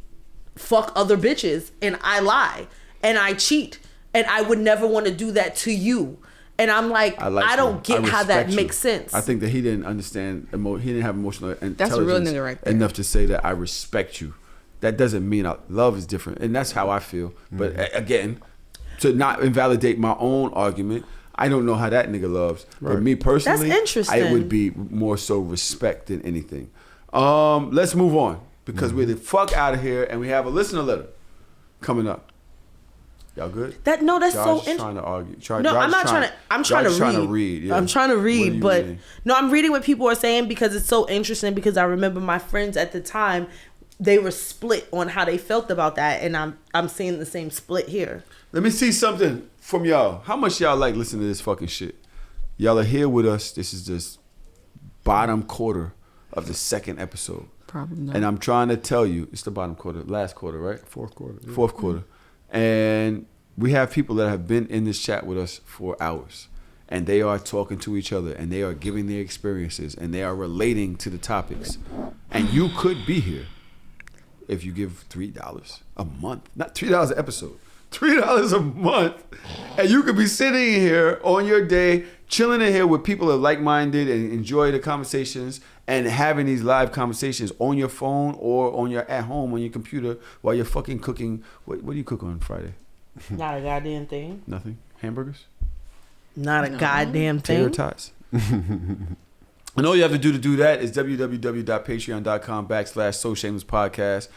Speaker 2: fuck other bitches and I lie and I cheat. And I would never want to do that to you. And I'm like, I don't get how that makes sense.
Speaker 1: I think that he didn't understand. He didn't have emotional intelligence
Speaker 8: That's a real nigga right there.
Speaker 1: enough to say that I respect you. That doesn't mean love is different, and that's how I feel. But again, to not invalidate my own argument, I don't know how that nigga loves. Right. But me personally,
Speaker 2: that's interesting.
Speaker 1: It would be more so respect than anything. Let's move on because we're the fuck out of here, and we have a listener letter coming up. Y'all good?
Speaker 2: That's
Speaker 1: Josh
Speaker 2: so interesting.
Speaker 1: Trying to argue.
Speaker 2: I'm not trying to. I'm trying to read.
Speaker 1: Trying to read. Yeah.
Speaker 2: I'm trying to read, but
Speaker 1: reading?
Speaker 2: no, I'm reading what people are saying because it's so interesting. Because I remember my friends at the time, they were split on how they felt about that, and I'm seeing the same split here.
Speaker 1: Let me see something from y'all. How much y'all like listening to this fucking shit? Y'all are here with us. This is just bottom quarter of the second episode.
Speaker 8: Probably not.
Speaker 1: And I'm trying to tell you, it's the bottom quarter, last quarter, right?
Speaker 3: Fourth quarter. Yeah.
Speaker 1: Fourth quarter. And we have people that have been in this chat with us for hours. And they are talking to each other. And they are giving their experiences. And they are relating to the topics. And you could be here if you give $3 a month. Not $3 an episode. $3 a month. And you could be sitting here on your day, chilling in here with people that are like-minded and enjoy the conversations and having these live conversations on your phone or on your at home on your computer while you're fucking cooking. What do you cook on Friday?
Speaker 2: Not a goddamn thing.
Speaker 1: Nothing. Hamburgers?
Speaker 2: Not a goddamn thing.
Speaker 1: Tater tots? And all you have to do that is www.patreon.com/SoShamelessPodcast.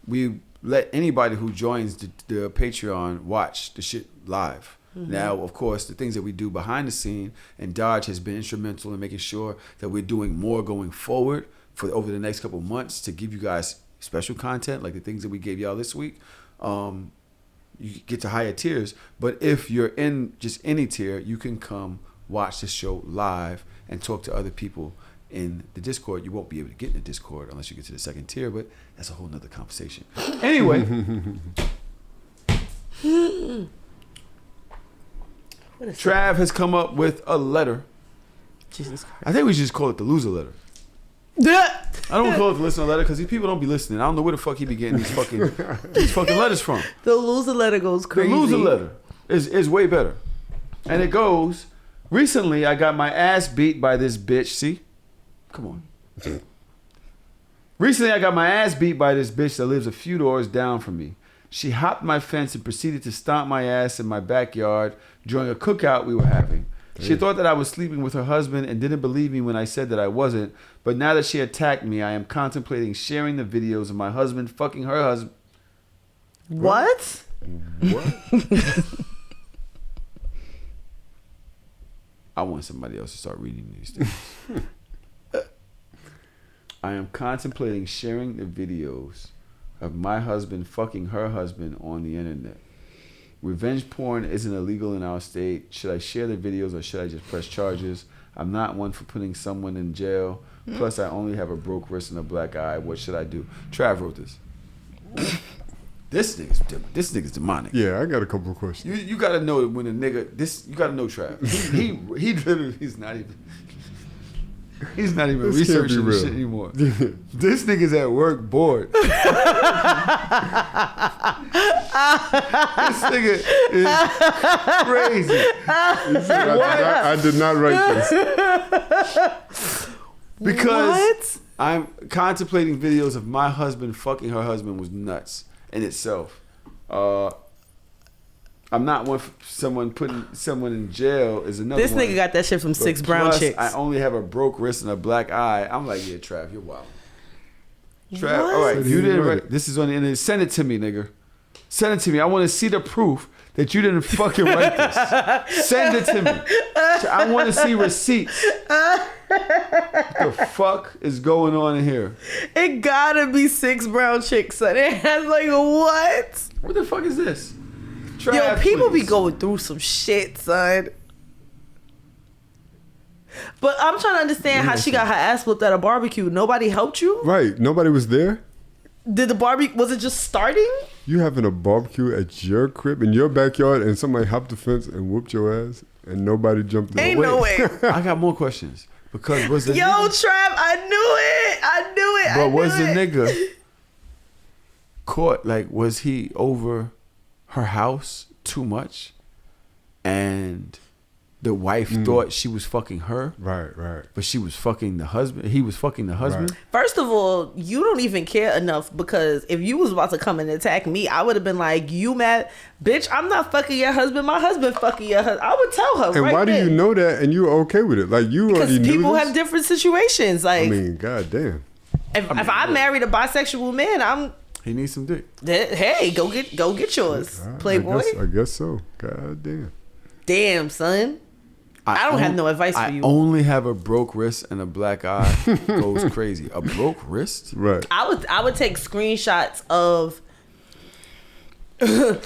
Speaker 1: We let anybody who joins the Patreon watch the shit live. Mm-hmm. Now, of course, the things that we do behind the scene, and Dodge has been instrumental in making sure that we're doing more going forward for over the next couple of months to give you guys special content, like the things that we gave y'all this week. You get to higher tiers, but if you're in just any tier, you can come watch the show live and talk to other people in the Discord. You won't be able to get in the Discord unless you get to the second tier, but that's a whole nother conversation. Anyway. Trav has come up with a letter.
Speaker 2: Jesus Christ.
Speaker 1: I think we should just call it the loser letter. I don't call it the listener letter because these people don't be listening. I don't know where the fuck he be getting these fucking letters from.
Speaker 2: The loser letter goes crazy.
Speaker 1: The loser letter is way better. And it goes, recently I got my ass beat by this bitch. See? Come on. Recently I got my ass beat by this bitch that lives a few doors down from me. She hopped my fence and proceeded to stomp my ass in my backyard during a cookout we were having. She thought that I was sleeping with her husband and didn't believe me when I said that I wasn't. But now that she attacked me, I am contemplating sharing the videos of my husband fucking her husband.
Speaker 2: What?
Speaker 1: I want somebody else to start reading these things. I am contemplating sharing the videos of my husband fucking her husband on the internet. Revenge porn isn't illegal in our state. Should I share the videos or should I just press charges? I'm not one for putting someone in jail. Plus, I only have a broke wrist and a black eye. What should I do? Trav wrote this. This nigga's demonic.
Speaker 3: Yeah, I got a couple of questions.
Speaker 1: You gotta know when a nigga you gotta know Trav. He literally he's not even researching this shit anymore. This nigga's at work bored. This nigga is crazy.
Speaker 3: I did not write
Speaker 1: this. Because I'm contemplating videos of my husband fucking her husband was nuts in itself. I'm not one for someone putting someone in jail is another
Speaker 2: This
Speaker 1: one.
Speaker 2: nigga got that shit from
Speaker 1: But
Speaker 2: 6 brown chicks.
Speaker 1: I only have a broke wrist and a black eye. I'm like, yeah, Trav, you're wild. Trav,
Speaker 2: What?
Speaker 1: all right, you didn't write. This is on the internet. Send it to me, nigga. Send it to me. I want to see the proof that you didn't fucking write this. Send it to me. I want to see receipts. What the fuck is going on in here?
Speaker 2: It gotta be 6 brown chicks, son. It has like, what?
Speaker 1: What the fuck is this? Trav,
Speaker 2: Yo, people
Speaker 1: please.
Speaker 2: be going through some shit, son. But I'm trying to understand how she got her ass whooped at a barbecue. Nobody helped you?
Speaker 3: Right. Nobody was there?
Speaker 2: Did the barbecue, was it just starting?
Speaker 3: You having a barbecue at your crib in your backyard and somebody hopped the fence and whooped your ass and nobody jumped in?
Speaker 2: Ain't no way.
Speaker 1: I got more questions. Because was the
Speaker 2: Yo,
Speaker 1: nigga,
Speaker 2: Trav, I knew it.
Speaker 1: but was the nigga caught? Like, was he over her house too much? And the wife thought she was fucking her.
Speaker 3: Right.
Speaker 1: But she was fucking the husband. He was fucking the husband.
Speaker 3: Right.
Speaker 2: First of all, you don't even care enough, because if you was about to come and attack me, I would have been like, you mad? Bitch, I'm not fucking your husband. My husband fucking your husband. I would tell her.
Speaker 3: And
Speaker 2: right
Speaker 3: why do
Speaker 2: then.
Speaker 3: you know that and you're okay with it? Like, you
Speaker 2: Because
Speaker 3: already knew
Speaker 2: people
Speaker 3: this?
Speaker 2: have different situations. Like,
Speaker 3: I mean, goddamn.
Speaker 2: if I married a bisexual man,
Speaker 1: He needs some dick.
Speaker 2: hey, go get yours, Playboy.
Speaker 3: I guess so. Goddamn.
Speaker 2: Damn, son. I don't have no advice for you.
Speaker 1: I only have a broke wrist and a black eye. Goes crazy. A broke wrist?
Speaker 3: Right.
Speaker 2: I would take screenshots of the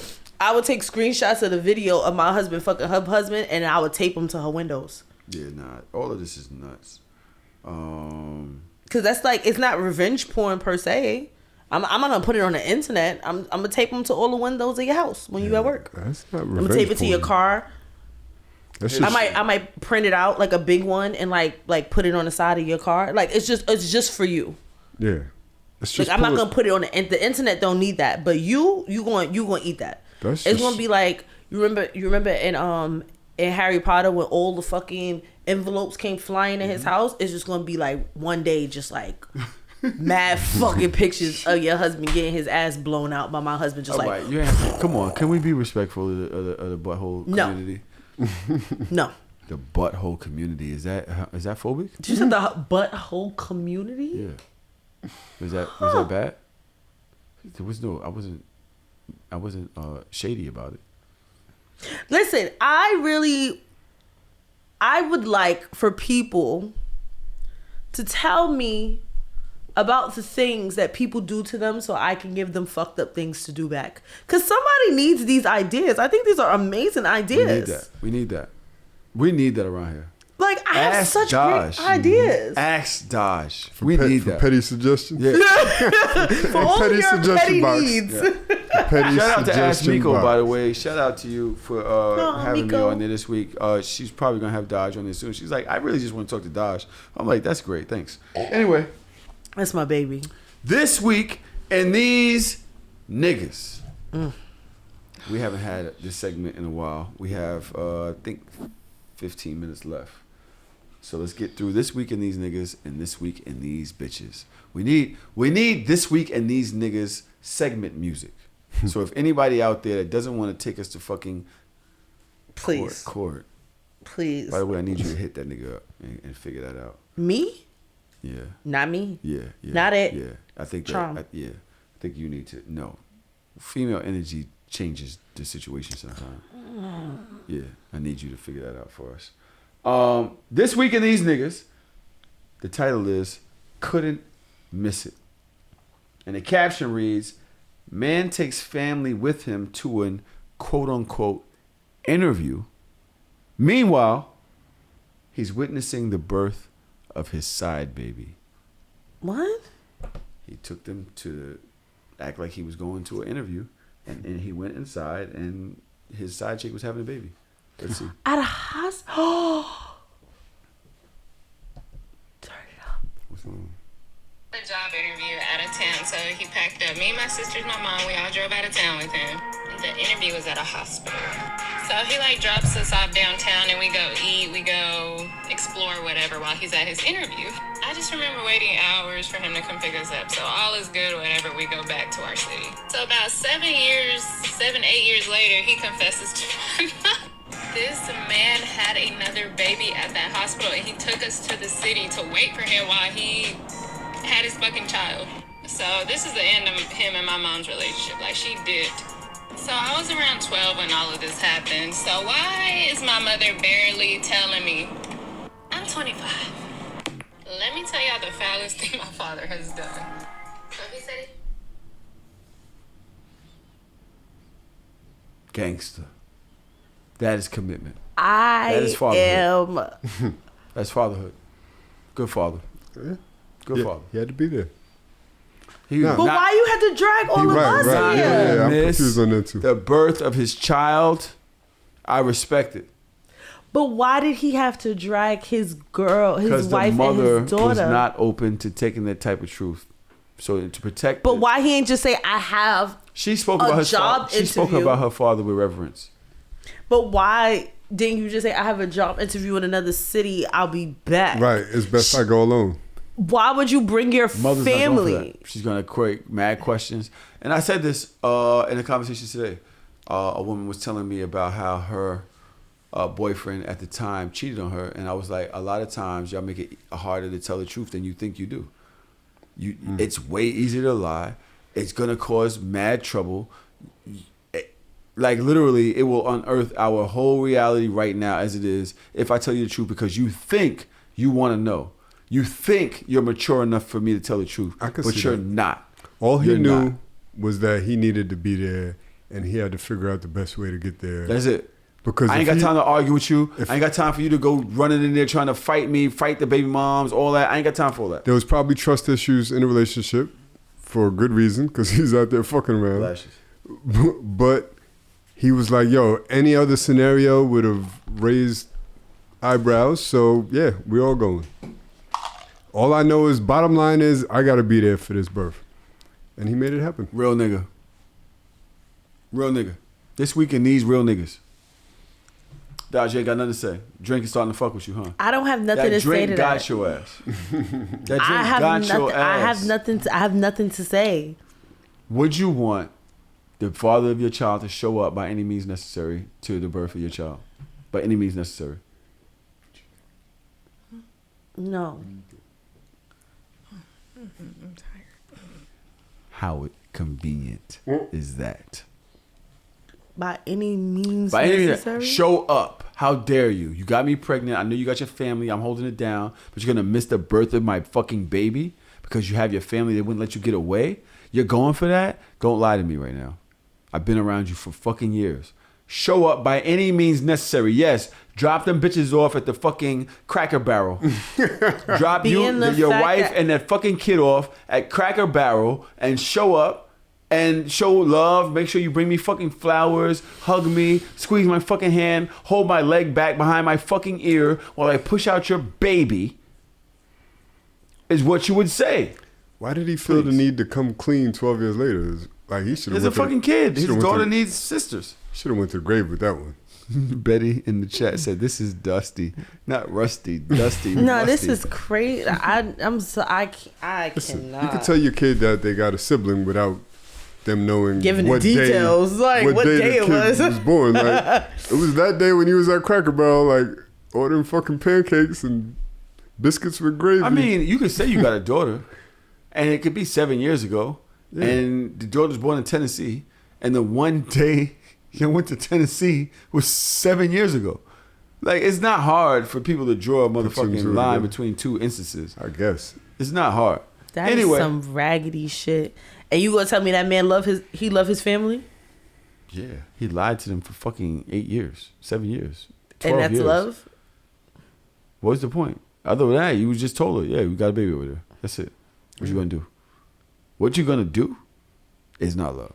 Speaker 2: video of my husband fucking her husband, and I would tape them to her windows.
Speaker 1: Yeah, nah. All of this is nuts.
Speaker 2: Cause that's like, it's not revenge porn per se. I'm not gonna put it on the internet. I'm gonna tape them to all the windows of your house when you at work.
Speaker 3: That's not
Speaker 2: I'm gonna tape it to your car.
Speaker 3: That's
Speaker 2: I might print it out like a big one and like put it on the side of your car. Like, it's just for you.
Speaker 3: Yeah. It's just
Speaker 2: Like, I'm not gonna put it on the internet. Don't need that, but you gonna eat that. It's gonna be like, you remember in Harry Potter when all the fucking envelopes came flying in his house. It's just gonna be like one day, just like mad fucking pictures of your husband getting his ass blown out by my husband. Just
Speaker 1: all
Speaker 2: like,
Speaker 1: right, come on, can we be respectful of the butthole community?
Speaker 2: No.
Speaker 1: The butthole community, is that phobic?
Speaker 2: Did you say the butthole community?
Speaker 1: Yeah. Was that bad? There was no. I wasn't shady about it.
Speaker 2: Listen, I would like for people to tell me about the things that people do to them so I can give them fucked up things to do back. Because somebody needs these ideas. I think these are amazing ideas.
Speaker 1: We need that. We need that around here.
Speaker 2: Like, I have
Speaker 1: Ask
Speaker 2: such
Speaker 1: Dodge.
Speaker 2: great ideas.
Speaker 1: Ask Dodge.
Speaker 3: for
Speaker 1: We need
Speaker 3: for
Speaker 1: that.
Speaker 3: petty suggestions.
Speaker 1: Yeah.
Speaker 2: For all
Speaker 3: petty
Speaker 2: your
Speaker 3: suggestion
Speaker 2: petty
Speaker 3: box.
Speaker 2: needs.
Speaker 3: Petty
Speaker 1: Shout out to Ask
Speaker 3: suggestion
Speaker 1: Miko,
Speaker 3: box.
Speaker 1: by the way. Shout out to you for having me
Speaker 2: Miko.
Speaker 1: on there this week. She's probably gonna have Dodge on there soon. She's like, I really just want to talk to Dodge. I'm like, that's great, thanks. Anyway,
Speaker 2: That's my baby.
Speaker 1: this week and these niggas. We haven't had this segment in a while. We have I think 15 minutes left. So let's get through this week and these niggas and this week and these bitches. We need this week and these niggas segment music. So if anybody out there that doesn't want to take us to fucking
Speaker 2: Please.
Speaker 1: court.
Speaker 2: Please.
Speaker 1: By the way, I need you to hit that nigga up and figure that out.
Speaker 2: Me?
Speaker 1: Yeah.
Speaker 2: Not me.
Speaker 1: Yeah.
Speaker 2: Not it.
Speaker 1: Yeah. I think
Speaker 2: Traum.
Speaker 1: that. I think you need to. No. Female energy changes the situation sometimes. Yeah. I need you to figure that out for us. This week in these niggas, the title is Couldn't Miss It. And the caption reads, man takes family with him to an quote unquote interview. Meanwhile, he's witnessing the birth of his side baby.
Speaker 2: What?
Speaker 1: He took them to act like he was going to an interview, and he went inside, and his side chick was having a baby. Let's see.
Speaker 2: At a hospital? Turn it up.
Speaker 1: What's going on?
Speaker 10: A job interview out of town, so he packed up. Me, my sisters, my mom, we all drove out of town with him. The interview was at a hospital. So he drops us off downtown and we go eat, we go explore whatever while he's at his interview. I just remember waiting hours for him to come pick us up. So all is good whenever we go back to our city. So about 8 years later, he confesses to my mom. This man had another baby at that hospital and he took us to the city to wait for him while he had his fucking child. So this is the end of him and my mom's relationship. She dipped. So I was around 12 when all of this happened. So why is my mother barely telling me? I'm 25. Let me tell y'all the foulest thing my father has done. So he said it.
Speaker 1: Gangster. That is commitment.
Speaker 2: That
Speaker 1: is fatherhood. That's fatherhood. Good father.
Speaker 3: Yeah.
Speaker 1: Good father.
Speaker 3: He had to be there.
Speaker 2: But why you had to drag all of us here?
Speaker 3: Yeah, I'm confused on that too.
Speaker 1: The birth of his child, I respect it.
Speaker 2: But why did he have to drag his girl, his
Speaker 1: Because the
Speaker 2: wife,
Speaker 1: mother
Speaker 2: and his daughter?
Speaker 1: was not open to taking that type of truth. So to protect.
Speaker 2: But why he ain't just say, I have
Speaker 1: She spoke
Speaker 2: a
Speaker 1: about her
Speaker 2: job
Speaker 1: She spoke
Speaker 2: interview.
Speaker 1: about her father with reverence.
Speaker 2: But why didn't you just say, I have a job interview in another city, I'll be back?
Speaker 3: Right. It's best I go alone.
Speaker 2: Why would you bring your
Speaker 1: Mother's not going for
Speaker 2: family?
Speaker 1: that. She's gonna create mad questions. And I said this in a conversation today. A woman was telling me about how her boyfriend at the time cheated on her, and I was like, a lot of times y'all make it harder to tell the truth than you think you do. It's way easier to lie. It's gonna cause mad trouble. Like literally, it will unearth our whole reality right now as it is if I tell you the truth, because you think you want to know. You think you're mature enough for me to tell the truth, but you're not.
Speaker 3: All he knew was that he needed to be there, and he had to figure out the best way to get there.
Speaker 1: That's it.
Speaker 3: Because
Speaker 1: I ain't got time to argue with you. I ain't got time for you to go running in there trying to fight me, fight the baby moms, all that. I ain't got time for all that.
Speaker 3: There was probably trust issues in the relationship for a good reason, because he's out there fucking around.
Speaker 1: Lashes.
Speaker 3: But he was like, yo, any other scenario would have raised eyebrows. So, yeah, we all going. All I know is, bottom line is, I got to be there for this birth. And he made it happen.
Speaker 1: Real nigga. Real nigga. This weekend needs real niggas. Dodge, you ain't got nothing to say. Drink is starting to fuck with you, huh?
Speaker 2: I don't have nothing to say to that.
Speaker 1: That drink got your ass. That drink got your ass.
Speaker 2: I have nothing to say.
Speaker 1: Would you want the father of your child to show up by any means necessary to the birth of your child? By any means necessary?
Speaker 2: No.
Speaker 8: I'm tired.
Speaker 1: How convenient is that?
Speaker 2: By any means
Speaker 1: By any
Speaker 2: necessary?
Speaker 1: means, show up. How dare you? You got me pregnant. I know you got your family. I'm holding it down. But you're going to miss the birth of my fucking baby because you have your family. They wouldn't let you get away. You're going for that? Don't lie to me right now. I've been around you for fucking years. Show up by any means necessary. Yes, drop them bitches off at the fucking Cracker Barrel. Drop your wife and that fucking kid off at Cracker Barrel and show up and show love. Make sure you bring me fucking flowers, hug me, squeeze my fucking hand, hold my leg back behind my fucking ear while I push out your baby, is what you would say.
Speaker 3: Why did he feel the need to come clean 12 years later? Like, he should have.
Speaker 1: He's a fucking kid. His daughter needs sisters.
Speaker 3: Should have went to the grave with that one.
Speaker 1: Betty in the chat said, "This is Dusty, not Rusty. Dusty."
Speaker 2: No,
Speaker 1: Rusty.
Speaker 2: this is crazy. I
Speaker 3: Listen,
Speaker 2: cannot.
Speaker 3: you can tell your kid that they got a sibling without them knowing
Speaker 2: giving
Speaker 3: what
Speaker 2: the details,
Speaker 3: day,
Speaker 2: like what day
Speaker 3: the
Speaker 2: it
Speaker 3: kid was born. Like, it was that day when he was at Cracker Barrel, like ordering fucking pancakes and biscuits with gravy.
Speaker 1: I mean, you could say you got a daughter, and it could be 7 years ago, and the daughter's born in Tennessee, and the one day you went to Tennessee was 7 years ago. Like, it's not hard for people to draw a motherfucking line between two instances.
Speaker 3: I guess
Speaker 1: it's not hard.
Speaker 2: That is some raggedy shit. And you gonna tell me that man love his family?
Speaker 1: Yeah, he lied to them for fucking 8 years, 7 years, 12
Speaker 2: and that's
Speaker 1: years.
Speaker 2: love.
Speaker 1: What's the point? Other than that, you just told her, yeah, we got a baby over there. That's it. What you gonna do? What you gonna do is not love.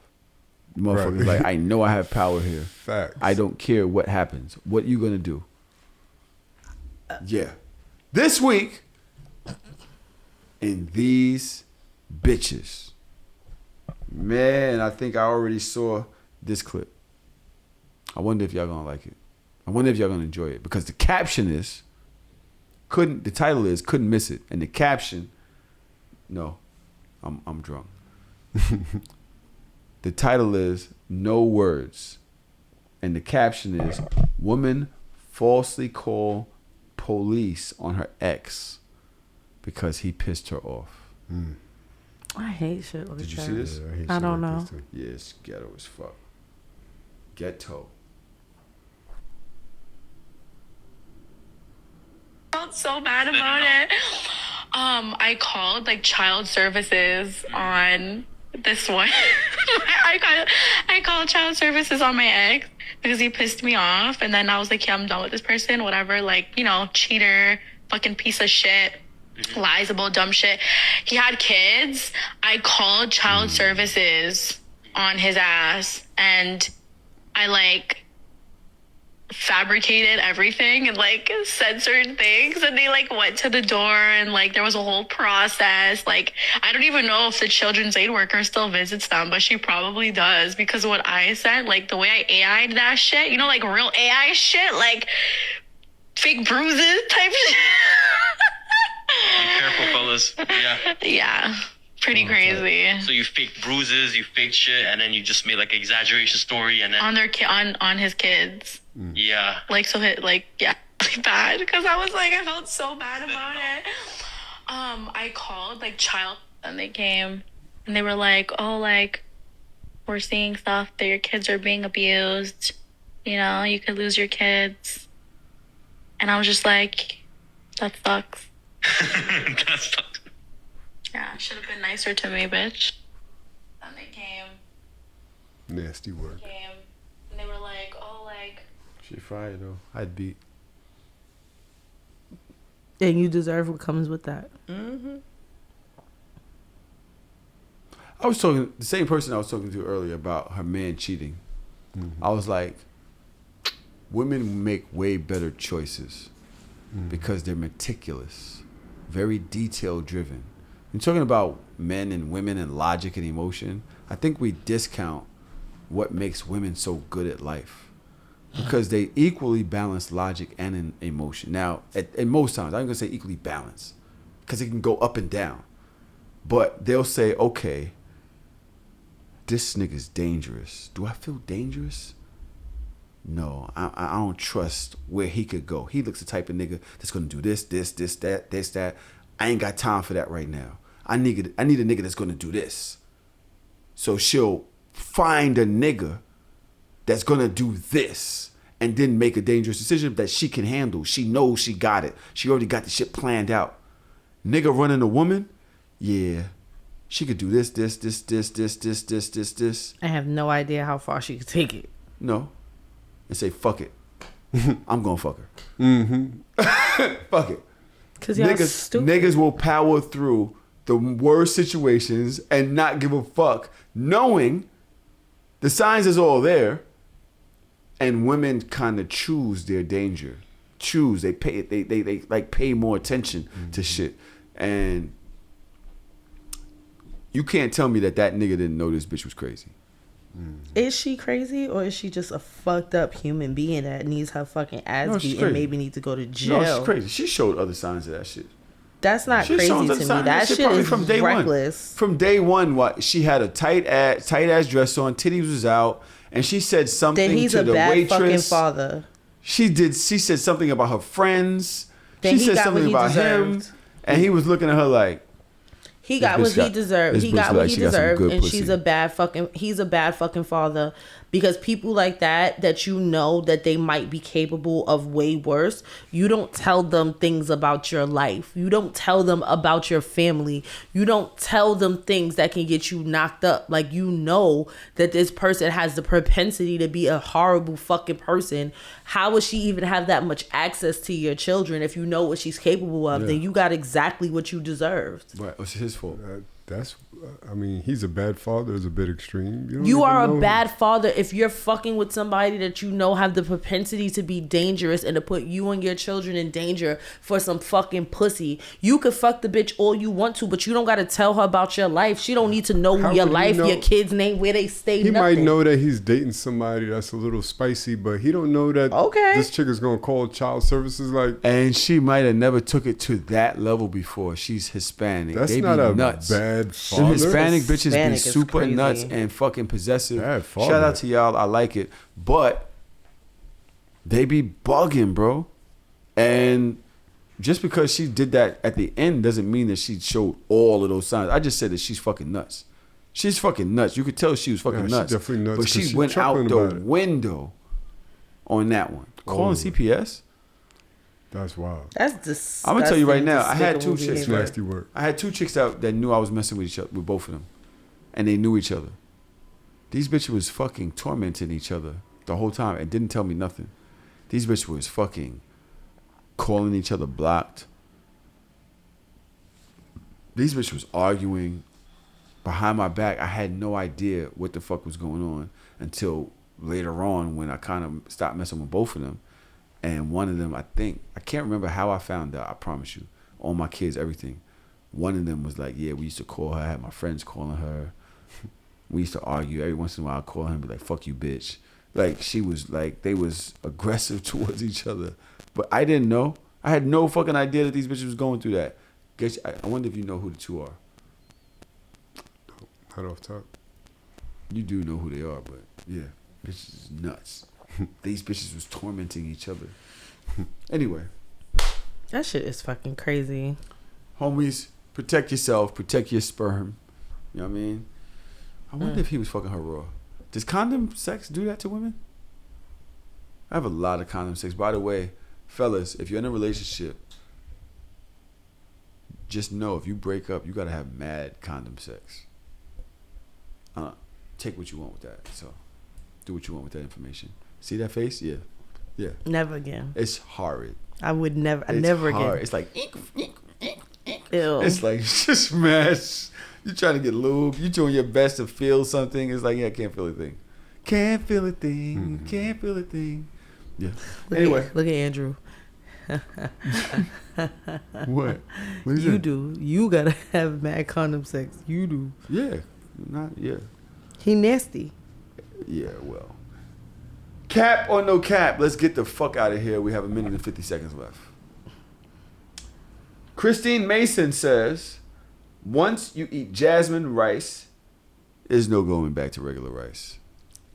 Speaker 1: The motherfucker's like, I know I have power here.
Speaker 3: Facts.
Speaker 1: I don't care what happens. What you gonna do? Yeah. This week, in these bitches. Man, I think I already saw this clip. I wonder if y'all gonna like it. I wonder if y'all gonna enjoy it. Because the caption is, the title is couldn't miss it. And the caption, no, I'm drunk. The title is No Words. And the caption is, woman falsely called police on her ex because he pissed her off.
Speaker 2: I hate shit like that.
Speaker 1: Did you see this?
Speaker 2: Yeah, I don't know.
Speaker 1: Yes, ghetto as fuck. Ghetto.
Speaker 11: I felt so bad about it. I called like child services on this one. I called child services on my ex because he pissed me off, and then I was like, yeah, I'm done with this person, whatever, like, you know, cheater, fucking piece of shit, lies about dumb shit. He had kids. I called child services on his ass, and I like fabricated everything and like said certain things, and they like went to the door and like there was a whole process. Like I don't even know if the children's aid worker still visits them, but she probably does, because what I said, like the way I AI'd that shit, you know, like real AI shit, like fake bruises type shit.
Speaker 12: Be careful, fellas. Yeah.
Speaker 11: Yeah. Pretty crazy.
Speaker 12: So you faked bruises, you faked shit, and then you just made like exaggeration story, and then
Speaker 11: On their on his kids.
Speaker 12: Yeah.
Speaker 11: Like so like yeah, really bad, because I was like I felt so bad about it. I called like child and they came and they were like, "Oh, like we're seeing stuff that your kids are being abused. You know, you could lose your kids." And I was just like, "That sucks."
Speaker 12: That sucks.
Speaker 11: Yeah, should have been nicer to me, bitch. Then they came.
Speaker 3: Nasty work.
Speaker 11: And they were like, "Oh, like."
Speaker 1: She fired though. I'd beat.
Speaker 2: And you deserve what comes with that.
Speaker 8: Mm-hmm.
Speaker 1: I was talking the same person I was talking to earlier about her man cheating. I was like, women make way better choices because they're meticulous, very detail driven. You're talking about men and women and logic and emotion. I think we discount what makes women so good at life because they equally balance logic and emotion. Now, at most times, I'm gonna say equally balanced because it can go up and down. But they'll say, okay, this nigga's dangerous. Do I feel dangerous? No, I don't trust where he could go. He looks the type of nigga that's gonna do this, that. I ain't got time for that right now. I need a nigga that's gonna do this. So she'll find a nigga that's gonna do this and then make a dangerous decision that she can handle. She knows she got it. She already got the shit planned out. Nigga running a woman, yeah. She could do this.
Speaker 2: I have no idea how far she could take it.
Speaker 1: No. And say, fuck it. I'm gonna fuck her. Fuck it.
Speaker 2: Cause y'all stupid.
Speaker 1: Niggas will power through the worst situations and not give a fuck, knowing the signs is all there. And women kind of choose their danger. They pay more attention to shit. And you can't tell me that nigga didn't know this bitch was crazy.
Speaker 2: Is she crazy, or is she just a fucked up human being that needs her fucking ass beat and maybe need to go to jail?
Speaker 1: No, she's crazy. She showed other signs of that shit.
Speaker 2: That's not crazy to me. That shit is
Speaker 1: from day
Speaker 2: reckless.
Speaker 1: One. From day one, what she had a tight ass dress on, titties was out, and she said something to the waitress.
Speaker 2: Fucking father.
Speaker 1: She said something about her friends.
Speaker 2: Then
Speaker 1: she said something about him, and he was looking at her like,
Speaker 2: he got what he deserved. He got what he deserved, and he's a bad fucking father. Because people like that you know that they might be capable of way worse, you don't tell them things about your life. You don't tell them about your family. You don't tell them things that can get you knocked up. Like, you know that this person has the propensity to be a horrible fucking person. How would she even have that much access to your children if you know what she's capable of? Then you got exactly what you deserved.
Speaker 1: Right, it's his fault.
Speaker 3: He's a bad father is a bit extreme.
Speaker 2: You are a bad father if you're fucking with somebody that you know have the propensity to be dangerous and to put you and your children in danger for some fucking pussy. You could fuck the bitch all you want to, but you don't got to tell her about your life. She don't need to know your life, your kid's name, where they stay.
Speaker 3: He might know that he's dating somebody that's a little spicy, but he don't know that this chick is gonna call child services.
Speaker 1: And she might have never took it to that level before. She's Hispanic.
Speaker 3: That's
Speaker 1: they
Speaker 3: not
Speaker 1: be
Speaker 3: a
Speaker 1: nuts.
Speaker 3: bad father.
Speaker 1: Hispanic bitches be
Speaker 2: is
Speaker 1: super
Speaker 2: crazy.
Speaker 1: nuts and fucking possessive.
Speaker 3: Shout
Speaker 1: Shout out to y'all. I like it. But they be bugging, bro. And just because she did that at the end doesn't mean that she showed all of those signs. I just said that she's fucking nuts. She's fucking nuts. You could tell she was fucking nuts.
Speaker 3: Definitely nuts.
Speaker 1: But she went out the window on that one. Calling CPS?
Speaker 3: That's wild.
Speaker 2: That's disgusting.
Speaker 1: I'm gonna tell you right now. I had two
Speaker 2: despicable
Speaker 1: chicks.
Speaker 2: behavior.
Speaker 3: Nasty work.
Speaker 1: I had two chicks that knew I was messing with each other, with both of them, and they knew each other. These bitches was fucking tormenting each other the whole time and didn't tell me nothing. These bitches was fucking calling each other blocked. These bitches was arguing behind my back. I had no idea what the fuck was going on until later on when I kind of stopped messing with both of them. And one of them, I can't remember how I found out, I promise you. All my kids, everything. One of them was like, yeah, we used to call her. I had my friends calling her. We used to argue. Every once in a while I'd call her and be like, fuck you, bitch. Like, she was like, they was aggressive towards each other. But I didn't know. I had no fucking idea that these bitches was going through that. I wonder if you know who the two are.
Speaker 3: Not off top.
Speaker 1: You do know who they are, but yeah, bitches is nuts. These bitches was tormenting each other. Anyway.
Speaker 2: That shit is fucking crazy.
Speaker 1: Homies, protect yourself, protect your sperm. You know what I mean? I wonder if he was fucking her raw. Does condom sex do that to women? I have a lot of condom sex. By the way, fellas, if you're in a relationship, just know if you break up, you gotta have mad condom sex. Take what you want with that. So, do what you want with that information. See that face? Yeah. Yeah.
Speaker 2: Never again.
Speaker 1: It's horrid.
Speaker 2: I would never. Never again.
Speaker 1: It's like,
Speaker 2: Ew.
Speaker 1: it's like just mess. You trying to get lube. You doing your best to feel something. It's like, yeah, I can't feel a thing. Can't feel a thing. Can't feel a thing. Yeah. Anyway.
Speaker 2: Look at Andrew.
Speaker 1: What? What is
Speaker 2: you
Speaker 1: that?
Speaker 2: do. You gotta have mad condom sex. You do.
Speaker 1: Yeah. Yeah.
Speaker 2: He nasty.
Speaker 1: Yeah, well. Cap or no cap? Let's get the fuck out of here. We have 1 minute and 50 seconds left. Christine Mason says, once you eat jasmine rice, there's no going back to regular rice.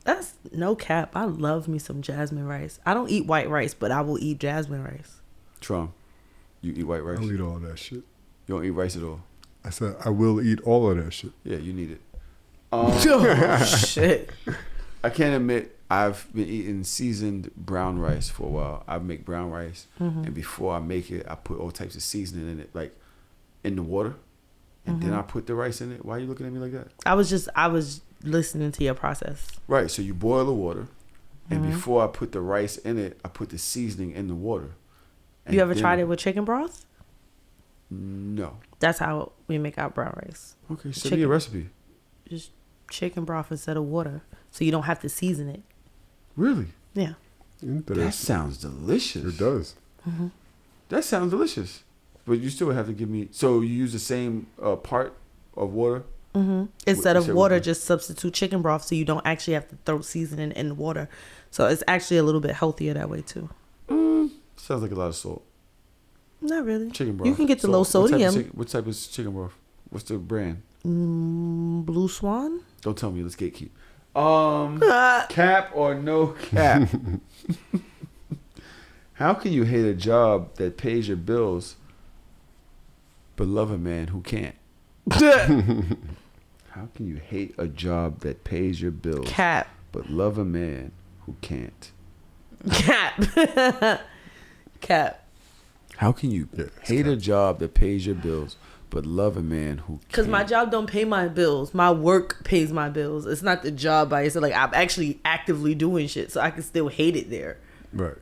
Speaker 2: That's no cap. I love me some jasmine rice. I don't eat white rice, but I will eat jasmine rice.
Speaker 1: Trom, you eat white rice?
Speaker 3: I'll eat all that shit.
Speaker 1: You don't eat rice at all?
Speaker 3: I said I will eat all of that shit.
Speaker 1: Yeah, you need it.
Speaker 2: Oh, shit.
Speaker 1: I can't admit I've been eating seasoned brown rice for a while. I make brown rice, and before I make it, I put all types of seasoning in it, like in the water, and then I put the rice in it. Why are you looking at me like that?
Speaker 2: I was listening to your process.
Speaker 1: Right, so you boil the water, and before I put the rice in it, I put the seasoning in the water.
Speaker 2: You ever tried it with chicken broth?
Speaker 1: No.
Speaker 2: That's how we make our brown rice.
Speaker 1: Okay, send me a recipe.
Speaker 2: Just chicken broth instead of water, so you don't have to season it.
Speaker 1: Really?
Speaker 2: Yeah.
Speaker 1: That sounds delicious.
Speaker 3: It does.
Speaker 1: That sounds delicious. But you still have to give me... So you use the same part of water?
Speaker 2: Instead of water, just substitute chicken broth so you don't actually have to throw seasoning in the water. So it's actually a little bit healthier that way too.
Speaker 1: Sounds like a lot of salt.
Speaker 2: Not really.
Speaker 1: Chicken broth.
Speaker 2: You can get the low sodium.
Speaker 1: What type of chicken broth? What's the brand?
Speaker 2: Blue Swan?
Speaker 1: Don't tell me. Let's gatekeep. Cap or no cap? How can you hate a job that pays your bills but love a man who can't? How can you hate a job that pays your bills
Speaker 2: Cap.
Speaker 1: but love a man who can't?
Speaker 2: Cap. Cap.
Speaker 1: How can you hate a job that pays your bills but love a man who can't?
Speaker 2: Because my job don't pay my bills. My work pays my bills. It's not the job by itself. Like, I'm actually actively doing shit, so I can still hate it there.
Speaker 3: Right.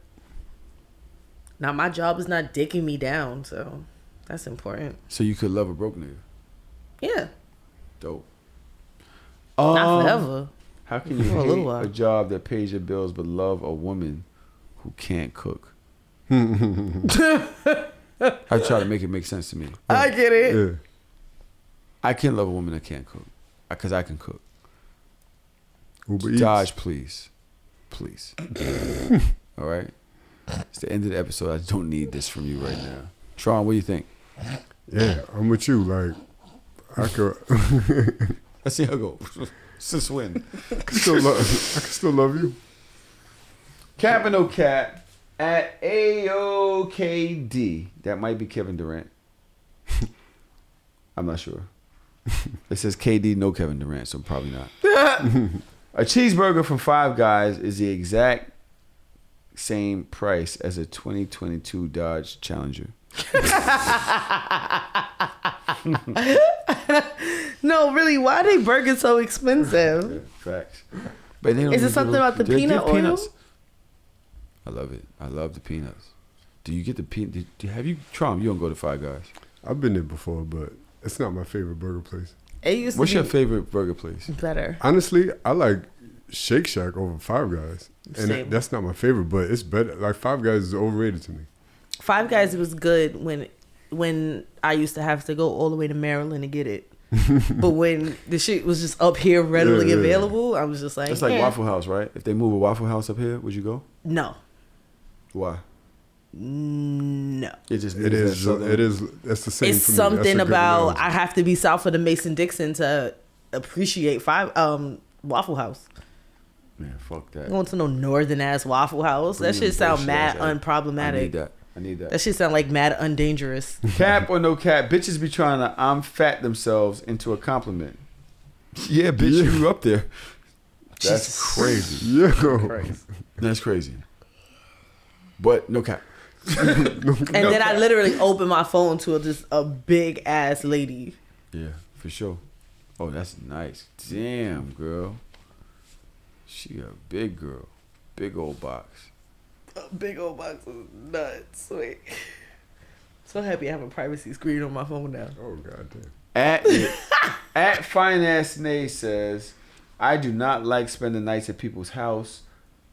Speaker 2: Now, my job is not dicking me down, so that's important.
Speaker 1: So you could love a broke nigga?
Speaker 2: Yeah.
Speaker 1: Dope.
Speaker 2: Not forever.
Speaker 1: How can you hate a job that pays your bills but love a woman who can't cook? I try to make it make sense to me.
Speaker 2: I get it.
Speaker 3: Yeah.
Speaker 1: I can love a woman that can't cook because I can cook.
Speaker 3: Uber Eats.
Speaker 1: Dodge, please. Please. All right? It's the end of the episode. I don't need this from you right now. Tron, what do you think?
Speaker 3: Yeah, I'm with you. Like, I could...
Speaker 1: Let's see how it goes. Since when?
Speaker 3: I can still love you.
Speaker 1: Cap and no cap at AOKD. That might be Kevin Durant. I'm not sure. It says KD, no Kevin Durant, so probably not. A cheeseburger from Five Guys is the exact same price as a 2022 Dodge Challenger.
Speaker 2: No, really, why are they burgers so expensive?
Speaker 1: Yeah, facts. But they don't
Speaker 2: Is it
Speaker 1: even
Speaker 2: something about the
Speaker 1: they give
Speaker 2: peanut oil?
Speaker 1: peanuts. I love it. I love the peanuts. Do you get the peanut? Have you, Trump? You don't go to Five Guys.
Speaker 3: I've been there before, but it's not my favorite burger place.
Speaker 2: It used to
Speaker 1: What's
Speaker 2: be
Speaker 1: your favorite burger place?
Speaker 2: better.
Speaker 3: Honestly, I like Shake Shack over Five Guys, and
Speaker 2: Same.
Speaker 3: that's not my favorite, but it's better. Like Five Guys is overrated to me.
Speaker 2: Five Guys was good when I used to have to go all the way to Maryland to get it. But when the shit was just up here readily available, I was just like,
Speaker 1: That's like Waffle House, right? If they move a Waffle House up here, would you go?
Speaker 2: No.
Speaker 1: Why?
Speaker 2: No.
Speaker 3: It is. That's the same.
Speaker 2: It's
Speaker 3: for me.
Speaker 2: something
Speaker 3: That's a good
Speaker 2: about
Speaker 3: analogy.
Speaker 2: I have to be south of the Mason-Dixon to appreciate Waffle House.
Speaker 1: Man, fuck that.
Speaker 2: Going to no northern ass Waffle House. That shit sound mad unproblematic.
Speaker 1: I need that.
Speaker 2: That shit sound like mad undangerous.
Speaker 1: Cap or no cap, bitches be trying to I'm fat themselves into a compliment. Yeah, bitch, you up there. That's crazy.
Speaker 3: Yo.
Speaker 1: That's crazy. But no cap.
Speaker 2: And then I literally opened my phone to just a big ass lady.
Speaker 1: Yeah, for sure. Oh, that's nice. Damn, girl. She a big girl. Big old box.
Speaker 2: A big old box of nuts. Wait. So happy I have a privacy screen on my phone now.
Speaker 3: Oh, goddamn.
Speaker 1: At Finance Nay says, I do not like spending nights at people's house.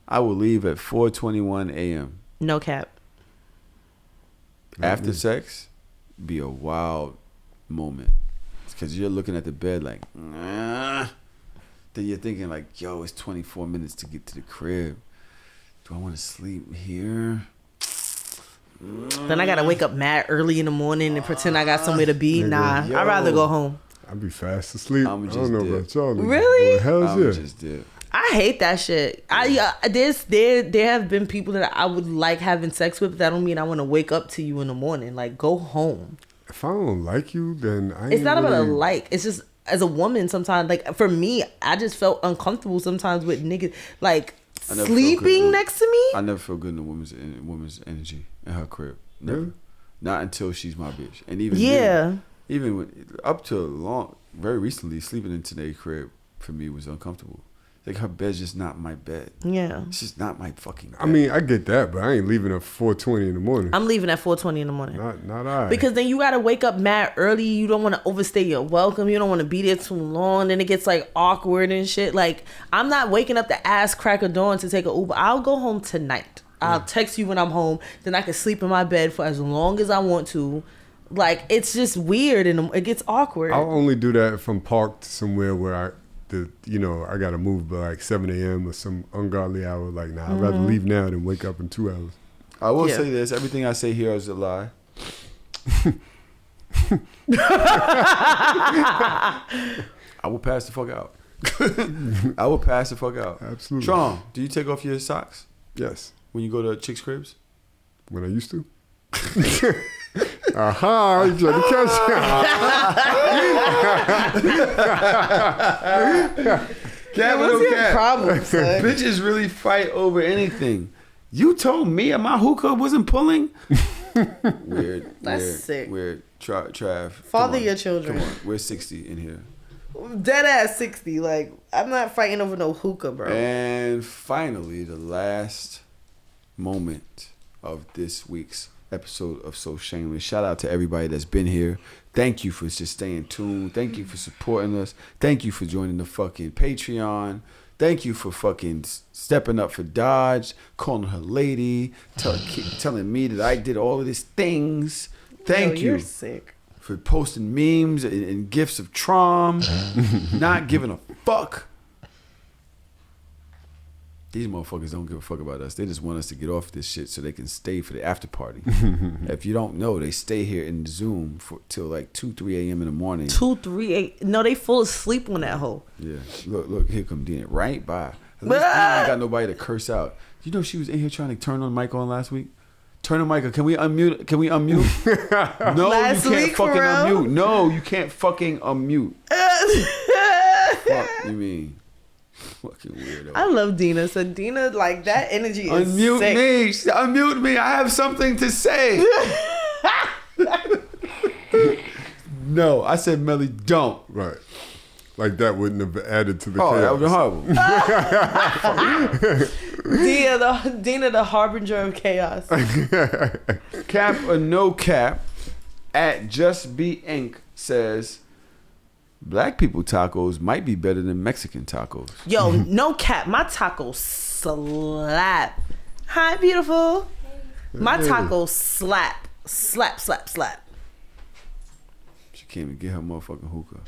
Speaker 1: I will leave at 4:21 a.m.
Speaker 2: No cap.
Speaker 1: After sex, be a wild moment. Because you're looking at the bed like, nah. Then you're thinking like, yo, it's 24 minutes to get to the crib. Do I want to sleep here?
Speaker 2: Then I gotta wake up mad early in the morning and pretend I got somewhere to be. Nah, I'd rather go home.
Speaker 3: I'd be fast asleep. I don't know about y'all.
Speaker 2: Really?
Speaker 3: Well, hell's yeah.
Speaker 1: Just did.
Speaker 2: I hate that shit. There have been people that I would like having sex with, but that don't mean I want to wake up to you in the morning. Like, go home.
Speaker 3: If I don't like you, then I ain't
Speaker 2: It's not about a
Speaker 3: really...
Speaker 2: like. It's just as a woman sometimes, like for me, I just felt uncomfortable sometimes with niggas like sleeping next to me.
Speaker 1: I never feel good in a woman's energy in her crib. Never.
Speaker 3: Really?
Speaker 1: Not until she's my bitch. And even even when, up to very recently, sleeping in today's crib for me was uncomfortable. Like her bed's just not my bed.
Speaker 2: Yeah.
Speaker 1: It's just not my fucking bed.
Speaker 3: I mean, I get that, but I ain't leaving at 4:20 in the morning.
Speaker 2: I'm leaving at 4:20 in the morning.
Speaker 3: Not I.
Speaker 2: Because then you gotta wake up mad early. You don't want to overstay your welcome. You don't want to be there too long. Then it gets like awkward and shit. Like I'm not waking up the ass crack of dawn to take an Uber. I'll go home tonight. I'll text you when I'm home. Then I can sleep in my bed for as long as I want to. Like it's just weird and it gets awkward.
Speaker 3: I'll only do that if I'm parked somewhere where I gotta move by like 7 a.m. or some ungodly hour. Like, nah, I'd rather leave now than wake up in 2 hours.
Speaker 1: I will say this: everything I say here is a lie. I will pass the fuck out. I will pass the fuck out.
Speaker 3: Absolutely.
Speaker 1: Tron, do you take off your socks?
Speaker 3: Yes.
Speaker 1: When you go to chicks' cribs?
Speaker 3: When I used to. Aha! You trying to catch
Speaker 2: What's your problem, son?
Speaker 1: Bitches really fight over anything. You told me my hookah wasn't pulling. Weird.
Speaker 2: That's
Speaker 1: weird,
Speaker 2: sick.
Speaker 1: Weird. Trav.
Speaker 2: Father your children.
Speaker 1: Come on. We're 60 in here.
Speaker 2: Dead ass 60. Like I'm not fighting over no hookah, bro.
Speaker 1: And finally, the last moment of this week's episode of So Shameless. Shout out to everybody that's been here. Thank you for just staying tuned. Thank you for supporting us. Thank you for joining the fucking Patreon. Thank you for fucking stepping up for Dodge, calling her lady, telling me that I did all of these things. Thank you.
Speaker 2: You're sick.
Speaker 1: For posting memes and gifts of Trom. Not giving a fuck. These motherfuckers don't give a fuck about us. They just want us to get off this shit so they can stay for the after party. If you don't know, they stay here in Zoom till like 2, 3 a.m. in the morning.
Speaker 2: 2, 3, 8. No, they full asleep on that hoe.
Speaker 1: Yeah. Look, here come Dina. Right by. At least Dina ain't got nobody to curse out. You know she was in here trying to turn the mic on last week? Turn the mic on. Can we unmute? No,
Speaker 2: Last
Speaker 1: you can't
Speaker 2: week,
Speaker 1: fucking
Speaker 2: for real?
Speaker 1: unmute. No, you can't fucking unmute. Fuck you mean? Fucking weirdo.
Speaker 2: I love Dina. So Dina, like that energy is
Speaker 1: Unmute
Speaker 2: sick.
Speaker 1: me. Unmute me. I have something to say. No, I said Melly, don't.
Speaker 3: Right. Like that wouldn't have added to the
Speaker 1: Oh, that
Speaker 3: chaos.
Speaker 1: would have been horrible.
Speaker 2: Dina, the harbinger of chaos.
Speaker 1: Cap or no cap at Just Be Inc. says, Black people tacos might be better than Mexican tacos.
Speaker 2: Yo, no cap. My tacos slap. Hi, beautiful. My tacos slap. Slap, slap, slap.
Speaker 1: She can't even get her motherfucking hookah.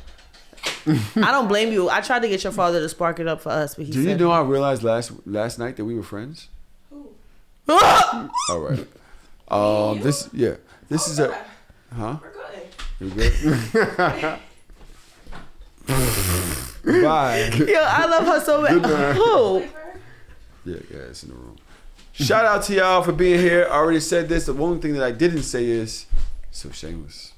Speaker 2: I don't blame you. I tried to get your father to spark it up for us, but he
Speaker 1: Do
Speaker 2: said...
Speaker 1: you know I realized last night that we were friends?
Speaker 2: Who?
Speaker 1: All right. This is a... Huh? We're good. Bye.
Speaker 2: Yo, I love her so bad. Who?
Speaker 1: Yeah, it's in the room. Shout out to y'all for being here. I already said this. The one thing that I didn't say is so shameless.